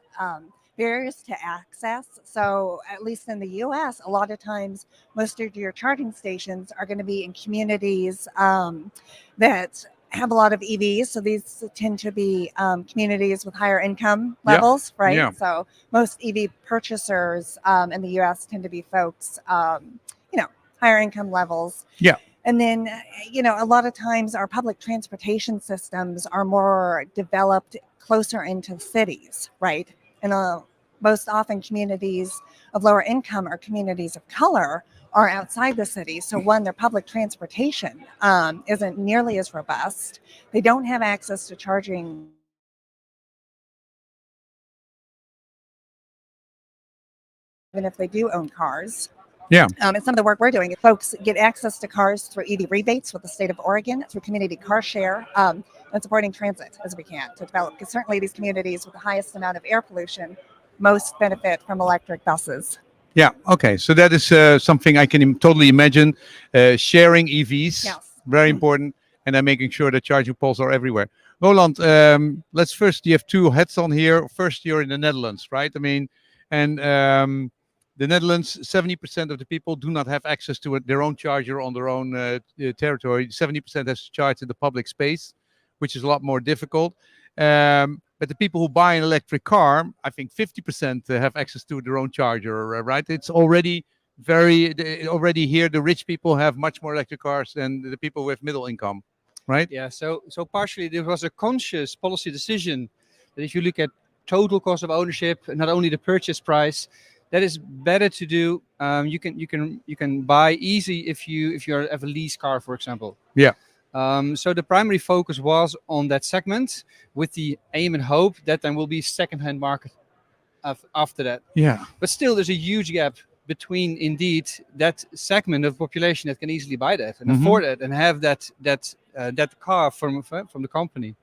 barriers to access. So at least in the US, a lot of times, most of your charging stations are going to be in communities that have a lot of EVs. So these tend to be communities with higher income levels, right? Yeah. So most EV purchasers in the US tend to be folks, higher income levels. Yeah. And then, a lot of times our public transportation systems are more developed closer into cities, right? And most often communities of lower income or communities of color are outside the city. So one, their public transportation isn't nearly as robust. They don't have access to charging. Even if they do own cars. Yeah. And some of the work we're doing, folks get access to cars through EV rebates with the state of Oregon, through community car share, and supporting transit as we can to develop. Because certainly these communities with the highest amount of air pollution most benefit from electric buses. Yeah. Okay. So that is something I can totally imagine. Sharing EVs, Yes. very important, and then making sure that charging poles are everywhere. Roland, let's first. You have 2 hats on here. First, you're in the Netherlands, right? I mean, and the Netherlands, 70% of the people do not have access to their own charger on their own territory. 70% has to charge in the public space, which is a lot more difficult. But the people who buy an electric car, I think 50% have access to their own charger, right? It's already already here. The rich people have much more electric cars than the people with middle income, right? Yeah, so partially there was a conscious policy decision that if you look at total cost of ownership, not only the purchase price, that is better to do. You can buy easy if you have a lease car, for example. Yeah. So the primary focus was on that segment, with the aim and hope that there will be second-hand market after that. Yeah. But still, there's a huge gap between indeed that segment of population that can easily buy that and afford it and have that car from the company,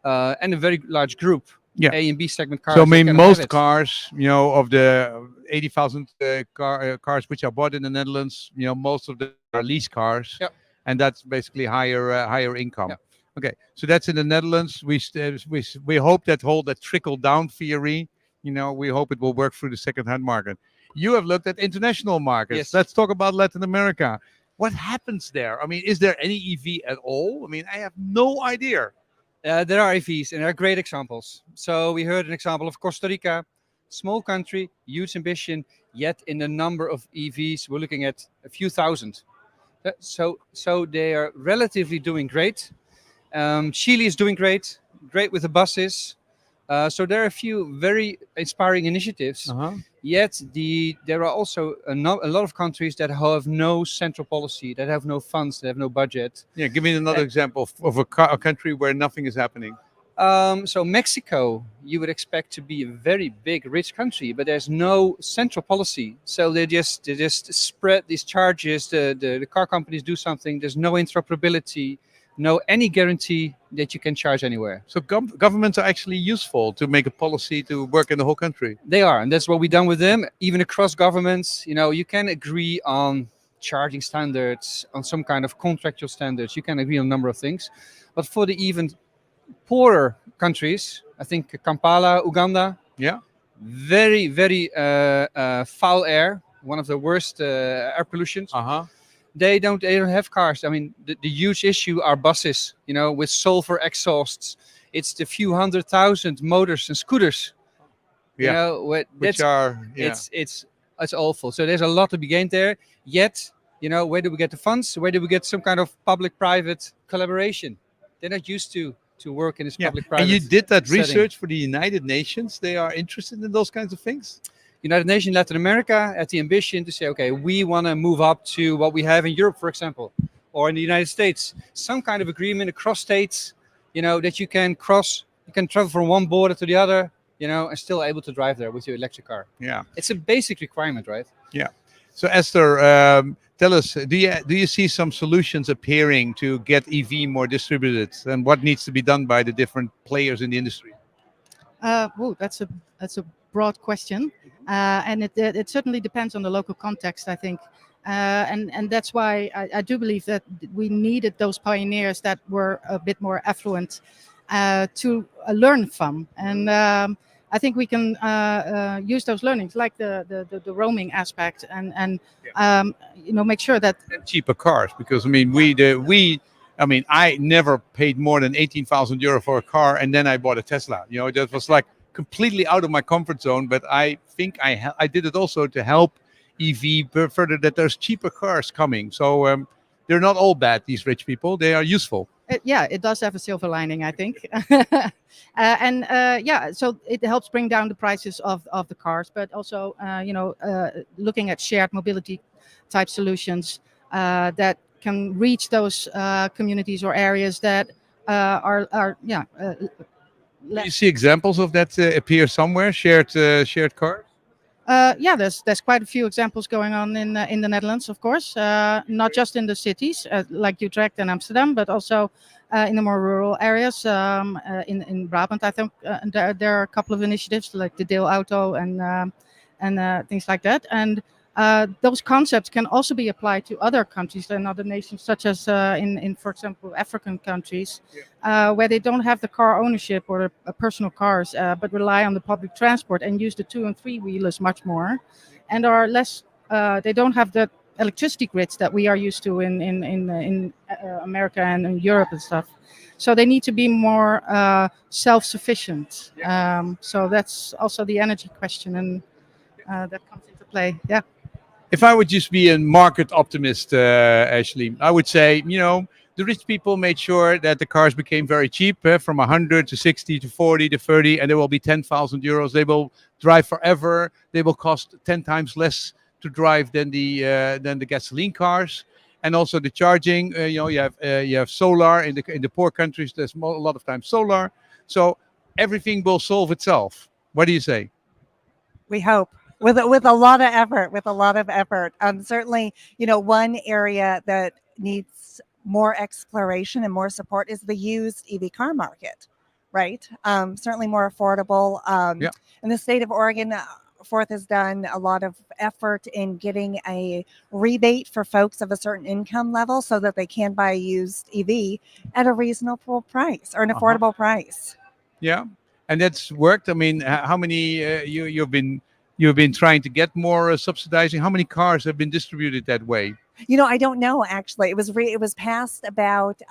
and a very large group. Yeah. A and B segment cars. So I mean, that cannot have most it. cars, of the 80,000 cars which are bought in the Netherlands, most of them are lease cars. Yep. And that's basically higher income. Yep. Okay, so that's in the Netherlands. We hope that trickle down theory, we hope it will work through the second-hand market. You have looked at international markets. Yes. Let's talk about Latin America. What happens there? I mean, is there any EV at all? I mean, I have no idea. There are EVs, and there are great examples. So we heard an example of Costa Rica, small country, huge ambition, yet in the number of EVs, we're looking at a few thousand. So they are relatively doing great. Chile is doing great with the buses. So there are a few very inspiring initiatives. Yet there are also a lot of countries that have no central policy, that have no funds, that have no budget. Yeah, give me another example of a country where nothing is happening. So Mexico, you would expect to be a very big, rich country, but there's no central policy. So they just spread these charges. The car companies do something. There's no interoperability, no any guarantee that you can charge anywhere. So governments are actually useful to make a policy to work in the whole country. They are, and that's what we've done with them. Even across governments, you can agree on charging standards, on some kind of contractual standards. You can agree on a number of things, but for the even poorer countries, I think Kampala, Uganda, yeah, very, very foul air, one of the worst air pollutions. They don't have cars. I mean, the huge issue are buses, with sulfur exhausts. It's the few 100,000 motors and scooters. Which are it's awful. So there's a lot to be gained there. Yet, where do we get the funds? Where do we get some kind of public-private collaboration? They're not used to work in this public-private. And you did that setting. research for the United Nations. They are interested in those kinds of things. United Nations Latin America had the ambition to say, okay, we want to move up to what we have in Europe, for example, or in the United States. Some kind of agreement across states, that you can travel from one border to the other, and still able to drive there with your electric car. Yeah. It's a basic requirement, right? Yeah. So Esther, tell us, do you see some solutions appearing to get EV more distributed, and what needs to be done by the different players in the industry? That's a broad question, and it certainly depends on the local context, I think, and that's why I do believe that we needed those pioneers that were a bit more affluent to learn from, and I think we can use those learnings, like the roaming aspect, and make sure that cheaper cars, because I never paid more than 18,000 euro for a car, and then I bought a Tesla. That was like completely out of my comfort zone. But I think I did it also to help EV further, that there's cheaper cars coming. So they're not all bad, these rich people. They are useful. It does have a silver lining, I think. So it helps bring down the prices of the cars, but also, looking at shared mobility type solutions that can reach those communities or areas that are Do you see examples of that appear somewhere? Shared cars. There's quite a few examples going on in the Netherlands, of course, not just in the cities like Utrecht and Amsterdam, but also in the more rural areas. In Brabant, I think there are a couple of initiatives like the Deel Auto and things like that. And those concepts can also be applied to other countries and other nations, such as in, for example, African countries, where they don't have the car ownership or personal cars, but rely on the public transport and use the 2- and 3-wheelers much more, and are less. They don't have the electricity grids that we are used to in America and in Europe and stuff. So they need to be more self-sufficient. So that's also the energy question, and that comes into play. Yeah. If I would just be a market optimist, Ashley, I would say, the rich people made sure that the cars became very cheap, from 100 to 60 to 40 to 30, and they will be 10,000 euros. They will drive forever. They will cost 10 times less to drive than the gasoline cars. And also the charging. You have solar in the poor countries. There's a lot of times solar, so everything will solve itself. What do you say? We hope with a lot of effort, certainly, one area that needs more exploration and more support is the used EV car market, right? Certainly more affordable. Yeah. In the state of Oregon, Forth has done a lot of effort in getting a rebate for folks of a certain income level so that they can buy a used EV at a reasonable price or an affordable price. Yeah, and that's worked. I mean, how many you've been trying to get more subsidizing? How many cars have been distributed that way? I don't know actually. It was passed about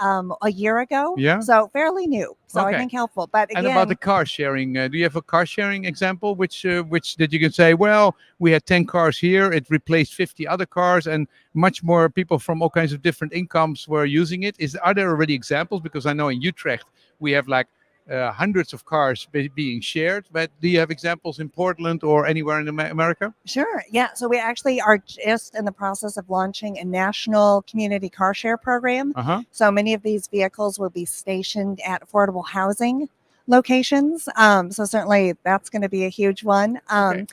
a year ago. Yeah. So fairly new. So I Okay. think helpful. But again, And about the car sharing, do you have a car sharing example which that you can say, well, we had 10 cars here, it replaced 50 other cars, and much more people from all kinds of different incomes were using it? Are there already examples? Because I know in Utrecht we have like hundreds of cars being shared, but do you have examples in Portland or anywhere in America? Sure. Yeah. So we actually are just in the process of launching a national community car share program. Uh-huh. So many of these vehicles will be stationed at affordable housing locations. So certainly that's going to be a huge one. And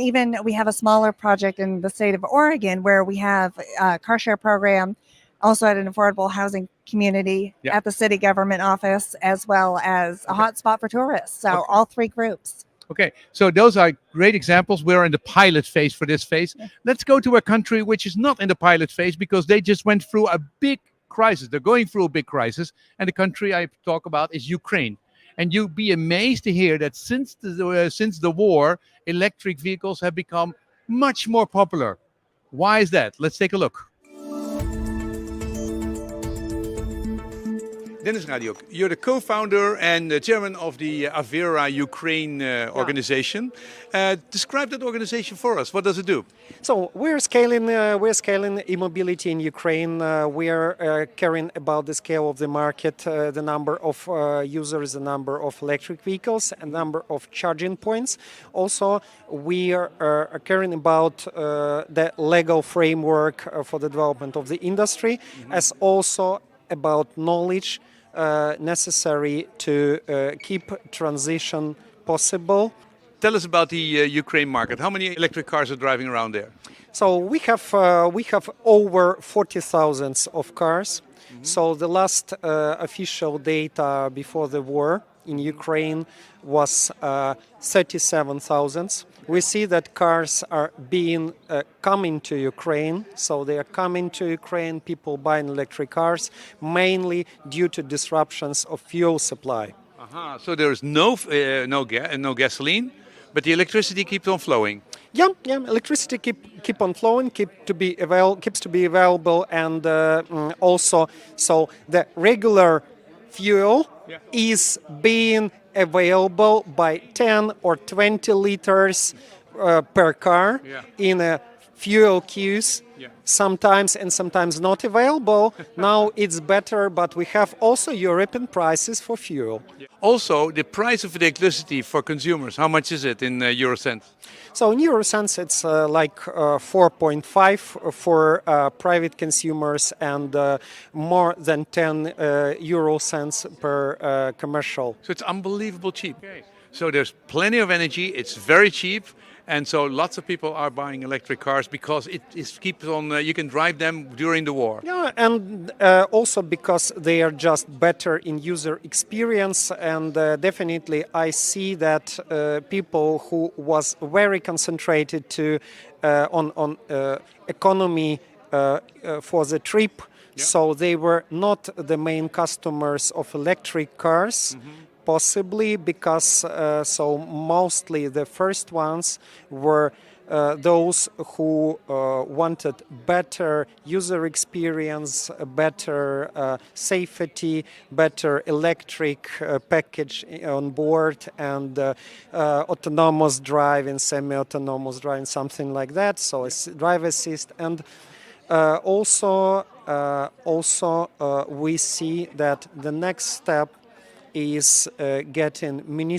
even we have a smaller project in the state of Oregon where we have a car share program also at an affordable housing community at the city government office, as well as a hotspot for tourists. So all three groups. Okay, so those are great examples. We're in the pilot phase for this phase. Let's go to a country which is not in the pilot phase because they just went through a big crisis. They're going through a big crisis. And the country I talk about is Ukraine. And you'd be amazed to hear that since the war, electric vehicles have become much more popular. Why is that? Let's take a look. Dennis Radiok, you're the co-founder and the chairman of the Avera Ukraine organization. Describe that organization for us. What does it do? So we're scaling e-mobility in Ukraine. We are caring about the scale of the market, the number of users, the number of electric vehicles, and number of charging points. Also, we are caring about the legal framework for the development of the industry, as also about knowledge necessary to keep transition possible. Tell us about the Ukraine market. How many electric cars are driving around there? So we have over 40,000 of cars. So the last official data before the war in Ukraine was 37,000. We see that cars are coming to Ukraine. So they are coming to Ukraine, people buying electric cars, mainly due to disruptions of fuel supply. So there is no gasoline, but the electricity keeps on flowing. Yeah, electricity keep on flowing, keeps to be available, and also so the regular fuel is being available by 10 or 20 liters per car in a fuel queues. Sometimes and sometimes not available. Now it's better, but we have also European prices for fuel. Also, the price of electricity for consumers, how much is it in euro cents? So in euro cents, it's like 4.5 for private consumers and more than 10 euro cents per commercial. So it's unbelievable cheap. So there's plenty of energy, it's very cheap. And so lots of people are buying electric cars because it keeps on, you can drive them during the war. Yeah, and also because they are just better in user experience. And definitely I see that people who was very concentrated on economy for the trip, so they were not the main customers of electric cars. Possibly because so mostly the first ones were those who wanted better user experience, better safety, better electric package on board, and autonomous driving, semi-autonomous driving, something like that. So it's drive assist, and also also we see that the next step is getting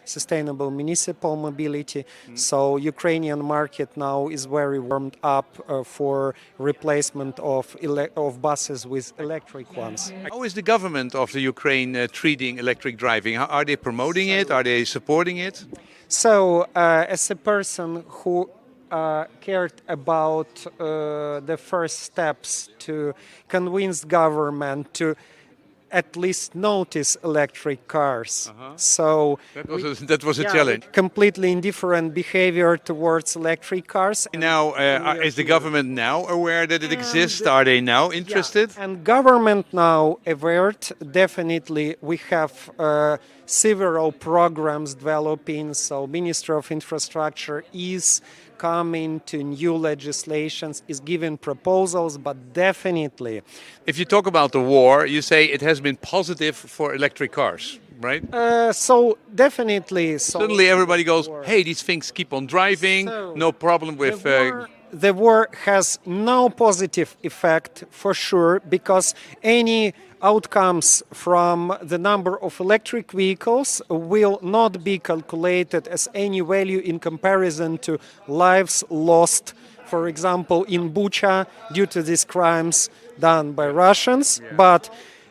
sustainable municipal mobility. So Ukrainian market now is very warmed up for replacement of buses with electric ones. How is the government of the Ukraine treating electric driving? How, are they promoting it? Are they supporting it? So as a person who cared about the first steps to convince government to at least notice electric cars. So that was a challenge. Completely indifferent behavior towards electric cars. Now, is the government now aware that it exists? Are they now interested? Yeah. And government now aware. Definitely, we have several programs developing. So, Ministry of Infrastructure is coming to new legislations, is giving proposals, but definitely. If you talk about the war, you say it has been positive for electric cars, right? So definitely. So suddenly everybody goes, hey, these things keep on driving, no problem with... The war has no positive effect for sure, because any outcomes from the number of electric vehicles will not be calculated as any value in comparison to lives lost, for example, in Bucha due to these crimes done by Russians.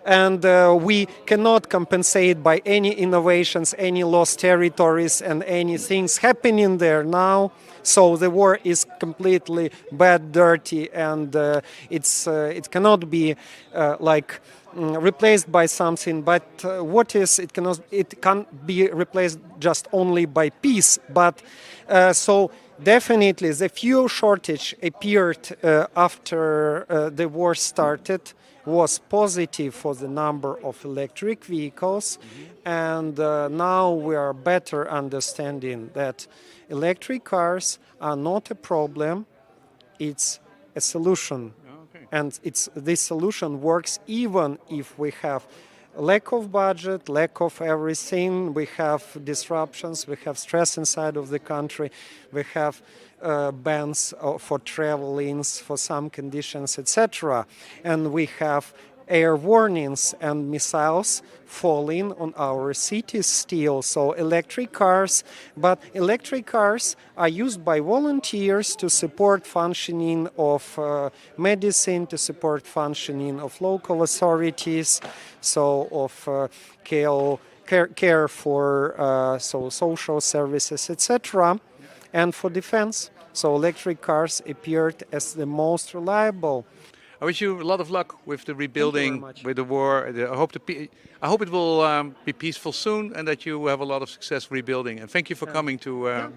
And we cannot compensate by any innovations, any lost territories, and any things happening there now. So the war is completely bad, dirty, and it cannot be replaced by something. But it can't be replaced just only by peace. But so definitely the fuel shortage appeared after the war started, was positive for the number of electric vehicles, and now we are better understanding that electric cars are not a problem, it's a solution. And this solution works even if we have lack of budget, lack of everything, we have disruptions, we have stress inside of the country, we have bans for traveling for some conditions, etc. And we have air warnings and missiles falling on our cities still. So electric cars, but electric cars are used by volunteers to support functioning of medicine, to support functioning of local authorities, so of care for social services, etc. And for defense. So electric cars appeared as the most reliable. I wish you a lot of luck with the rebuilding, with the war. I hope it will be peaceful soon, and that you have a lot of success rebuilding. And thank you for coming to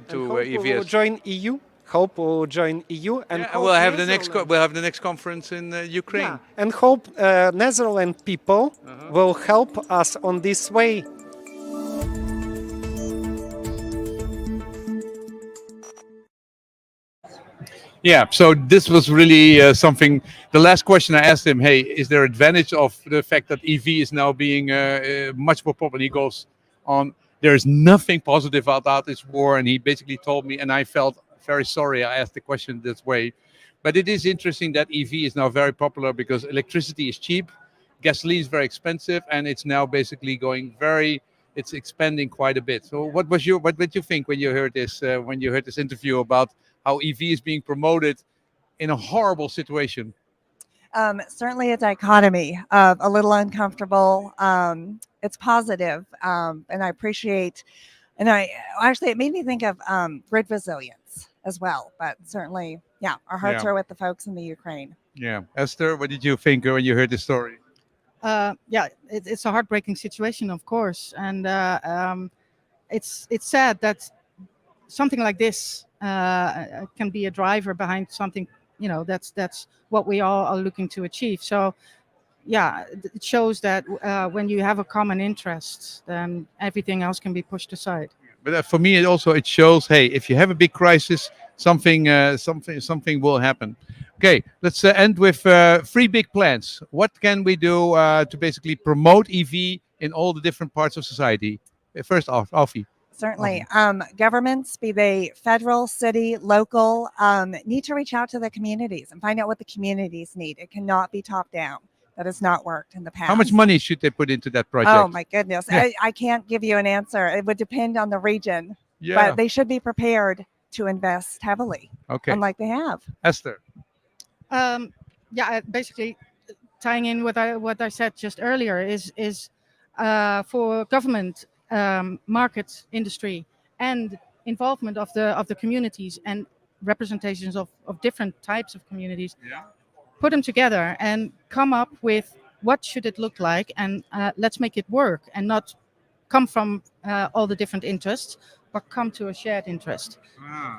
EVS. We'll join EU. Hope we'll join EU, and we'll have the next conference in Ukraine. Yeah. And hope Netherlands people will help us on this way. Yeah, so this was really something. The last question I asked him, hey, is there advantage of the fact that EV is now being much more popular? He goes on, there is nothing positive about this war. And he basically told me, and I felt very sorry I asked the question this way. But it is interesting that EV is now very popular because electricity is cheap, gasoline is very expensive, and it's now basically going it's expanding quite a bit. So what did you think when you heard this interview about how EV is being promoted in a horrible situation? Certainly a dichotomy of a little uncomfortable. It's positive, and I appreciate, and it made me think of grid resilience as well. But certainly, yeah, our hearts are with the folks in the Ukraine. Yeah. Esther, what did you think when you heard the story? It's a heartbreaking situation, of course. And it's sad that something like this can be a driver behind something, that's what we all are looking to achieve. So yeah, it shows that when you have a common interest, then everything else can be pushed aside. But for me, it shows, hey, if you have a big crisis, something will happen. Okay, let's end with 3 big plans. What can we do to basically promote EV in all the different parts of society? First, Alfie. Certainly. Governments, be they federal, city, local, need to reach out to the communities and find out what the communities need. It cannot be top down. That has not worked in the past. How much money should they put into that project? Oh, my goodness. I can't give you an answer. It would depend on the region. Yeah. But they should be prepared to invest heavily, Okay. unlike they have. Esther. Basically tying in what I said just earlier is for government, market, industry, and involvement of the communities and representations of different types of communities. Yeah. Put them together and come up with what should it look like, and let's make it work, and not come from all the different interests, but come to a shared interest.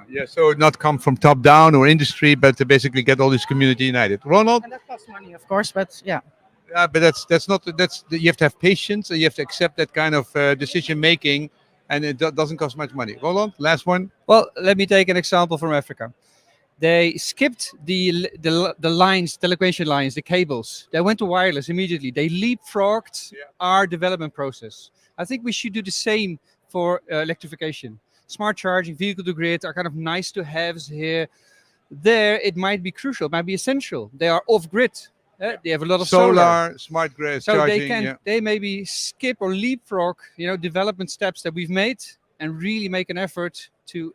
Yeah, so not come from top down or industry, but to basically get all this community united. Ronald? And that costs money, of course, but yeah. Yeah, but you have to have patience, and you have to accept that kind of decision making, and it doesn't cost much money. Roland, last one. Well, let me take an example from Africa. They skipped the lines, telecommunication lines, the cables. They went to wireless immediately. They leapfrogged our development process. I think we should do the same for electrification. Smart charging, vehicle to grid are kind of nice to haves here. There, it might be crucial, it might be essential. They are off grid. They have a lot of solar, smart grid, so charging. They maybe skip or leapfrog, development steps that we've made, and really make an effort to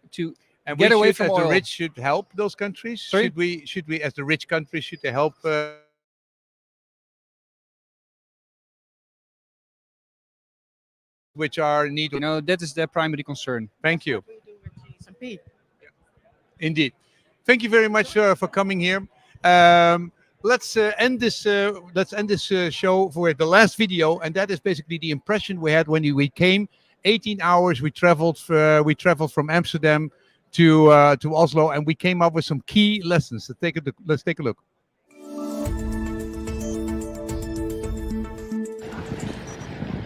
And get we away should, from as oil. the rich, should help those countries. Sorry? Should we, as the rich countries, should they help? Which are need. That is their primary concern. Thank you. Indeed. Thank you very much for coming here. Let's end this show for the last video, and that is basically the impression we had when we came. 18 hours we traveled from Amsterdam to Oslo, and we came up with some key lessons. Let's take a look.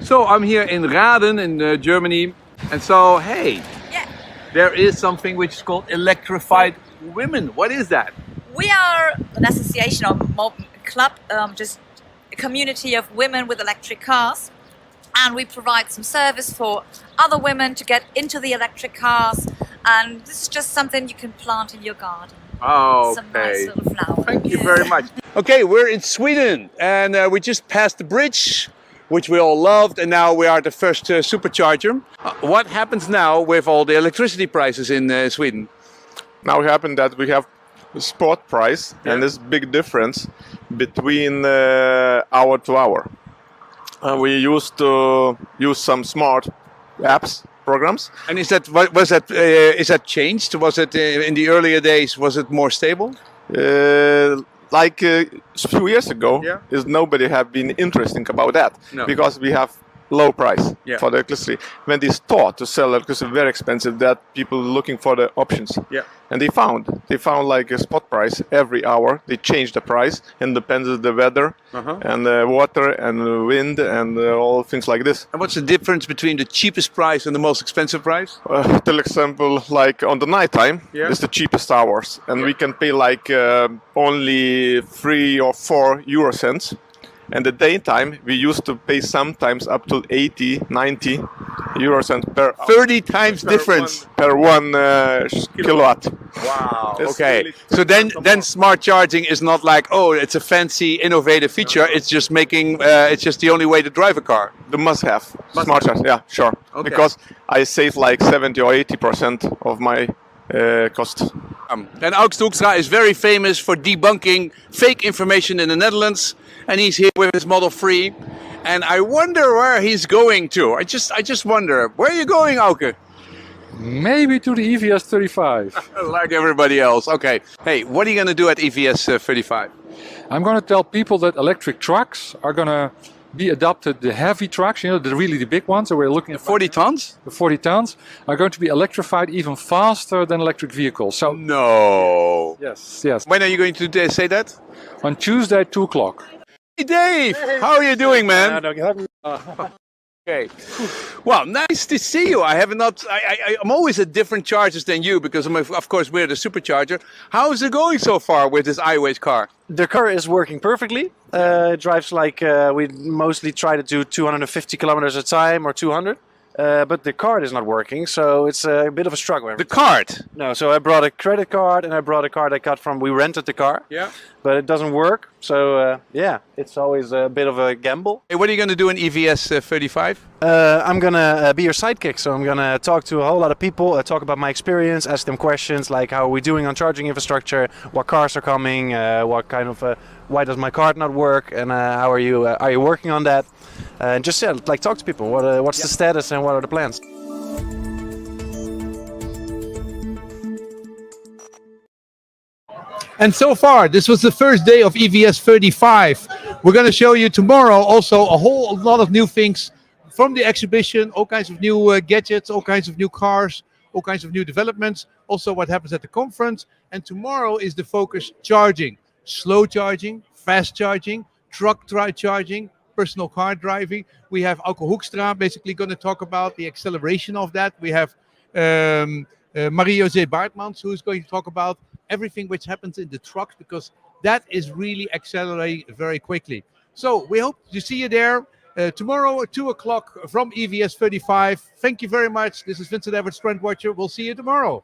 So I'm here in Raden in Germany, and so hey, there is something which is called electrified women. What is that? We are an association or club, just a community of women with electric cars, and we provide some service for other women to get into the electric cars, and this is just something you can plant in your garden. Oh, Some nice little flowers. Thank you very much. Okay, we're in Sweden, and we just passed the bridge, which we all loved, and now we are at the first supercharger. What happens now with all the electricity prices in Sweden? Now it happened that we have a spot price, and there's big difference between hour to hour. We used to use some smart apps, programs. And is that changed? Was it in the earlier days? Was it more stable? Like a few years ago, nobody have been interested about that, because we have low price for the electricity. When they start to sell electricity very expensive, that people looking for the options. And they found like a spot price every hour. They changed the price and depends on the weather and the water and the wind and all things like this. And what's the difference between the cheapest price and the most expensive price? For example, like on the night time, it's the cheapest hours, and we can pay like only 3 or 4 euro cents. And the daytime, we used to pay sometimes up to 80, 90 euro cents per 30 times difference per one kilowatt. Wow. It's Okay. really So then smart charging is not like, oh, it's a fancy, innovative feature. It's just it's just the only way to drive a car. The must-have. Smart charge, yeah, sure. Okay. Because I save like 70 or 80% of my cost. And August Hoekstra is very famous for debunking fake information in the Netherlands, and he's here with his Model 3. And I wonder where he's going to. I just wonder, where are you going, Auke? Maybe to the EVS35. Like everybody else. Okay. Hey, what are you going to do at EVS35? I'm going to tell people that electric trucks are going to be adopted. The heavy trucks, the big ones that we're looking at. 40 tons? The 40 tons are going to be electrified even faster than electric vehicles. So no. Yes. When are you going to say that? On Tuesday at 2 o'clock. Hey, Dave. How are you doing, man? Okay. Well, nice to see you. I'm always at different charges than you because, of course, we're the supercharger. How is it going so far with this iWays car? The car is working perfectly. It drives like we mostly try to do 250 kilometers a time or 200. but the card is not working, so it's a bit of a struggle. The card? No, so I brought a credit card and I brought a card I got from, we rented the car. Yeah. But it doesn't work, so yeah, it's always a bit of a gamble. Hey, what are you going to do in EVS 35? I'm gonna be your sidekick, so I'm gonna talk to a whole lot of people, talk about my experience, ask them questions like how are we doing on charging infrastructure, what cars are coming, what kind of, why does my card not work, and how are you working on that, and just like talk to people. What's the status and what are the plans? And so far, this was the first day of EVS 35. We're going to show you tomorrow also a whole lot of new things from the exhibition, all kinds of new gadgets, all kinds of new cars, all kinds of new developments, also what happens at the conference. And tomorrow is the focus charging, slow charging, fast charging, truck charging, personal car driving. We have Auke Hoekstra basically going to talk about the acceleration of that. We have Marie-José Baartmans, who's going to talk about everything which happens in the trucks, because that is really accelerating very quickly. So we hope to see you there tomorrow at 2 o'clock from EVS 35. Thank you very much. This is Vincent Everts, Trend Watcher. We'll see you tomorrow.